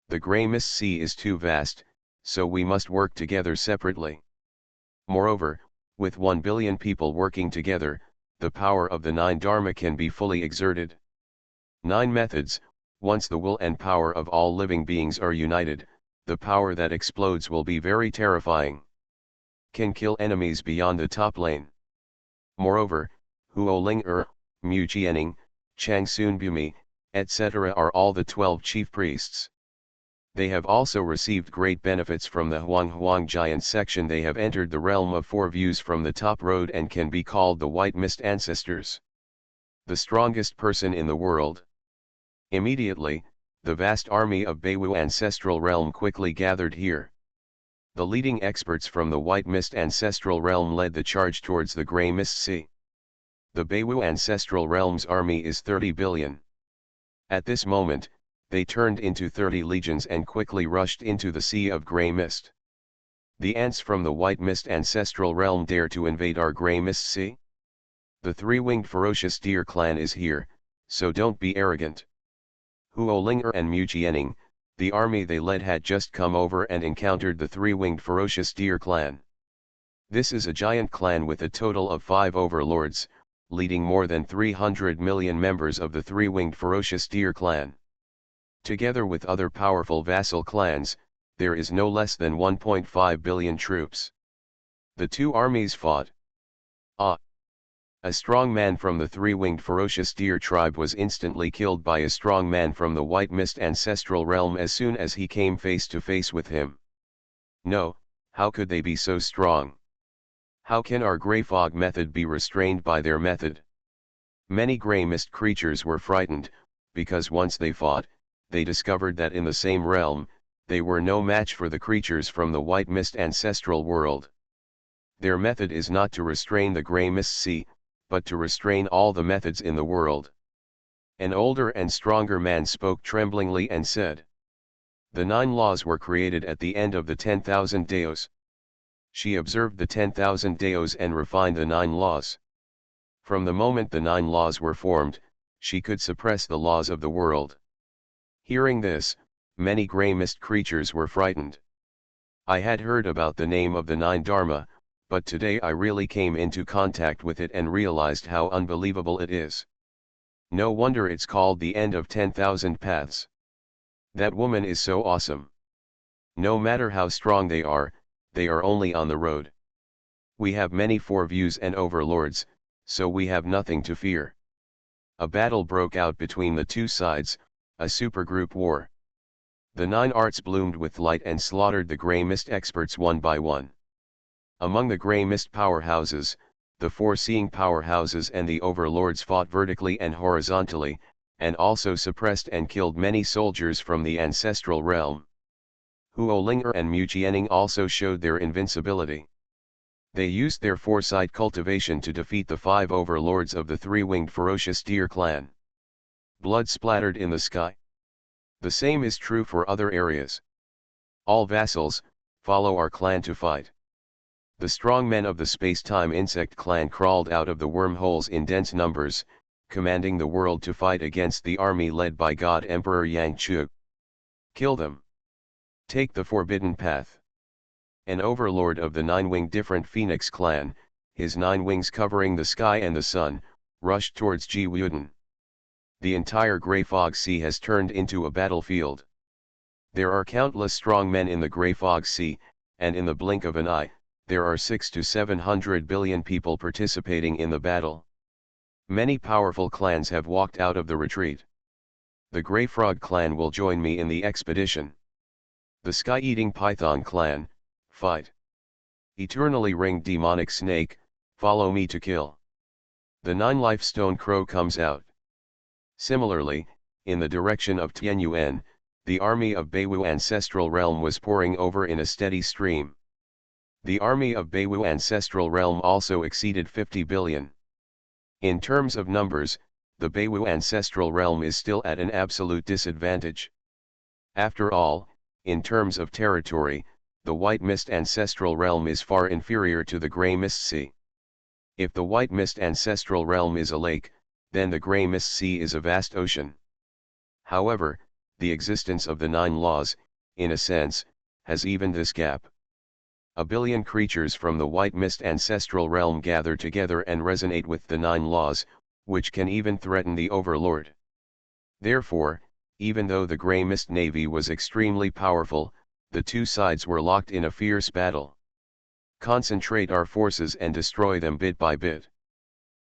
The Grey Mist Sea is too vast, so we must work together separately. Moreover, with 1 billion people working together, the power of the 9 Dharma can be fully exerted. 9 methods. Once the will and power of all living beings are united, the power that explodes will be very terrifying. Can kill enemies beyond the top lane. Moreover, Huo Ling Mu Jianing, Chang Sunbumi, etc. are all the 12 chief priests. They have also received great benefits from the Xuanhuan giant section. They have entered the realm of 4 views from the top road and can be called the White Mist ancestors. The strongest person in the world. Immediately, the vast army of Beiwu ancestral realm quickly gathered here. The leading experts from the White Mist ancestral realm led the charge towards the Grey Mist Sea. The Beiwu ancestral realm's army is 30 billion. At this moment, they turned into 30 legions and quickly rushed into the Sea of Grey Mist. The ants from the White Mist ancestral realm dare to invade our Grey Mist Sea? The 3-winged ferocious deer clan is here, so don't be arrogant. Huo Linger and Mu Jianing, the army they led had just come over and encountered the 3-winged ferocious deer clan. This is a giant clan with a total of 5 overlords, leading more than 300 million members of the 3-winged ferocious deer clan. Together with other powerful vassal clans, there is no less than 1.5 billion troops. The 2 armies fought. A strong man from the 3-winged ferocious deer tribe was instantly killed by a strong man from the White Mist ancestral realm as soon as he came face to face with him. No, how could they be so strong? How can our Grey Fog method be restrained by their method? Many Grey Mist creatures were frightened, because once they fought, they discovered that in the same realm, they were no match for the creatures from the White Mist ancestral world. Their method is not to restrain the Grey Mist Sea, but to restrain all the methods in the world. An older and stronger man spoke tremblingly and said, The 9 laws were created at the end of the 10,000 days. She observed the 10,000 days and refined the 9 laws. From the moment the 9 laws were formed, she could suppress the laws of the world. Hearing this, many grey mist creatures were frightened. I had heard about the name of the 9 Dharma, but today I really came into contact with it and realized how unbelievable it is. No wonder it's called the end of 10,000 paths. That woman is so awesome. No matter how strong they are only on the road. We have many foreviews and overlords, so we have nothing to fear. A battle broke out between the two sides, a supergroup war. The 9 arts bloomed with light and slaughtered the grey mist experts one by one. Among the grey mist powerhouses, the foreseeing powerhouses and the overlords fought vertically and horizontally, and also suppressed and killed many soldiers from the ancestral realm. Huolinger and Mujianing also showed their invincibility. They used their foresight cultivation to defeat the 5 overlords of the 3-winged ferocious deer clan. Blood splattered in the sky. The same is true for other areas. All vassals, follow our clan to fight. The strong men of the space-time insect clan crawled out of the wormholes in dense numbers, commanding the world to fight against the army led by God Emperor Yang Chu. Kill them. Take the forbidden path. An overlord of the 9-winged different Phoenix clan, his 9 wings covering the sky and the sun, rushed towards Ji Wuden. The entire Grey Fog Sea has turned into a battlefield. There are countless strong men in the Grey Fog Sea, and in the blink of an eye, there are 600 to 700 billion people participating in the battle. Many powerful clans have walked out of the retreat. The Grey Frog clan will join me in the expedition. The Sky-Eating Python clan, fight. Eternally ringed demonic snake, follow me to kill. The 9-life stone crow comes out. Similarly, in the direction of Tianyuan, the army of Beiwu ancestral realm was pouring over in a steady stream. The army of Beiwu ancestral realm also exceeded 50 billion. In terms of numbers, the Beiwu ancestral realm is still at an absolute disadvantage. After all, in terms of territory, the White Mist ancestral realm is far inferior to the Grey Mist Sea. If the White Mist ancestral realm is a lake, then the Grey Mist Sea is a vast ocean. However, the existence of the 9 laws, in a sense, has evened this gap. A billion creatures from the White Mist ancestral realm gather together and resonate with the 9 laws, which can even threaten the Overlord. Therefore, even though the Grey Mist Navy was extremely powerful, the two sides were locked in a fierce battle. Concentrate our forces and destroy them bit by bit.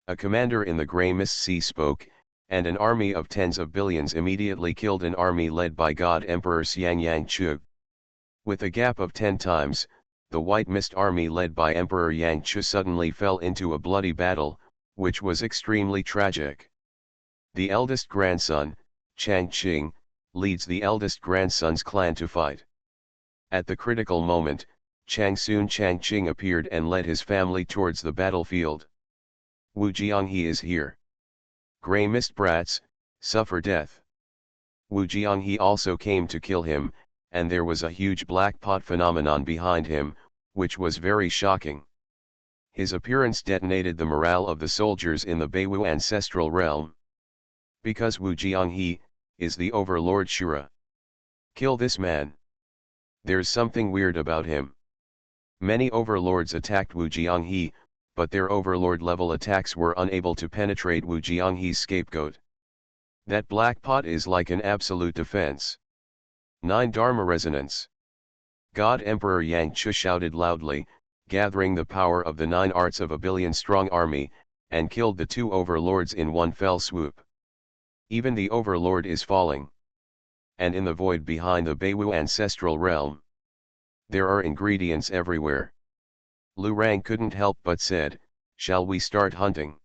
A commander in the Grey Mist Sea spoke, and an army of tens of billions immediately killed an army led by God Emperor Yang Chu. With a gap of 10 times, the White Mist army led by Emperor Yang Chu suddenly fell into a bloody battle, which was extremely tragic. The eldest grandson, Chang Qing, leads the eldest grandson's clan to fight. At the critical moment, Chang Qing appeared and led his family towards the battlefield. Wu Jianghe is here. Grey Mist brats, suffer death. Wu Jianghe also came to kill him, and there was a huge black pot phenomenon behind him, which was very shocking. His appearance detonated the morale of the soldiers in the Beiwu ancestral realm. Because Wu Jianghe is the overlord Shura. Kill this man. There's something weird about him. Many overlords attacked Wu Jianghe, but their overlord-level attacks were unable to penetrate Wu Jianghe's scapegoat. That black pot is like an absolute defense. 9 Dharma Resonance. God Emperor Yang Chu shouted loudly, gathering the power of the 9 arts of a billion-strong army, and killed the 2 overlords in one fell swoop. Even the overlord is falling. And in the void behind the Beiwu ancestral realm, there are ingredients everywhere. Lu Rang couldn't help but said, "Shall we start hunting?"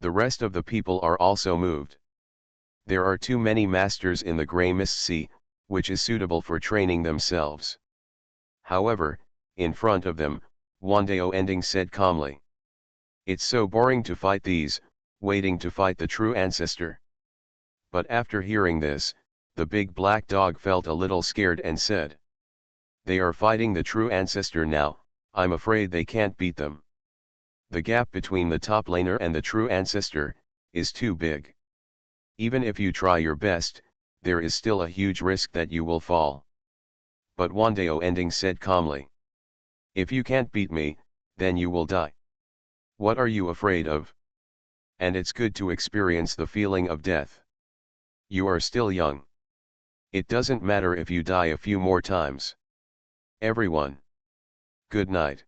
The rest of the people are also moved. There are too many masters in the Grey Mist Sea, which is suitable for training themselves. However, in front of them, Wandao Ending said calmly, "It's so boring to fight these, waiting to fight the true ancestor." But after hearing this, The big black dog felt a little scared and said, "They are fighting the true ancestor now, I'm afraid they can't beat them. The gap between the top laner and the true ancestor is too big. Even if you try your best, there is still a huge risk that you will fall." But Wandao ending said calmly, "If you can't beat me, then you will die. What are you afraid of? And it's good to experience the feeling of death. You are still young. It doesn't matter if you die a few more times." Everyone, good night.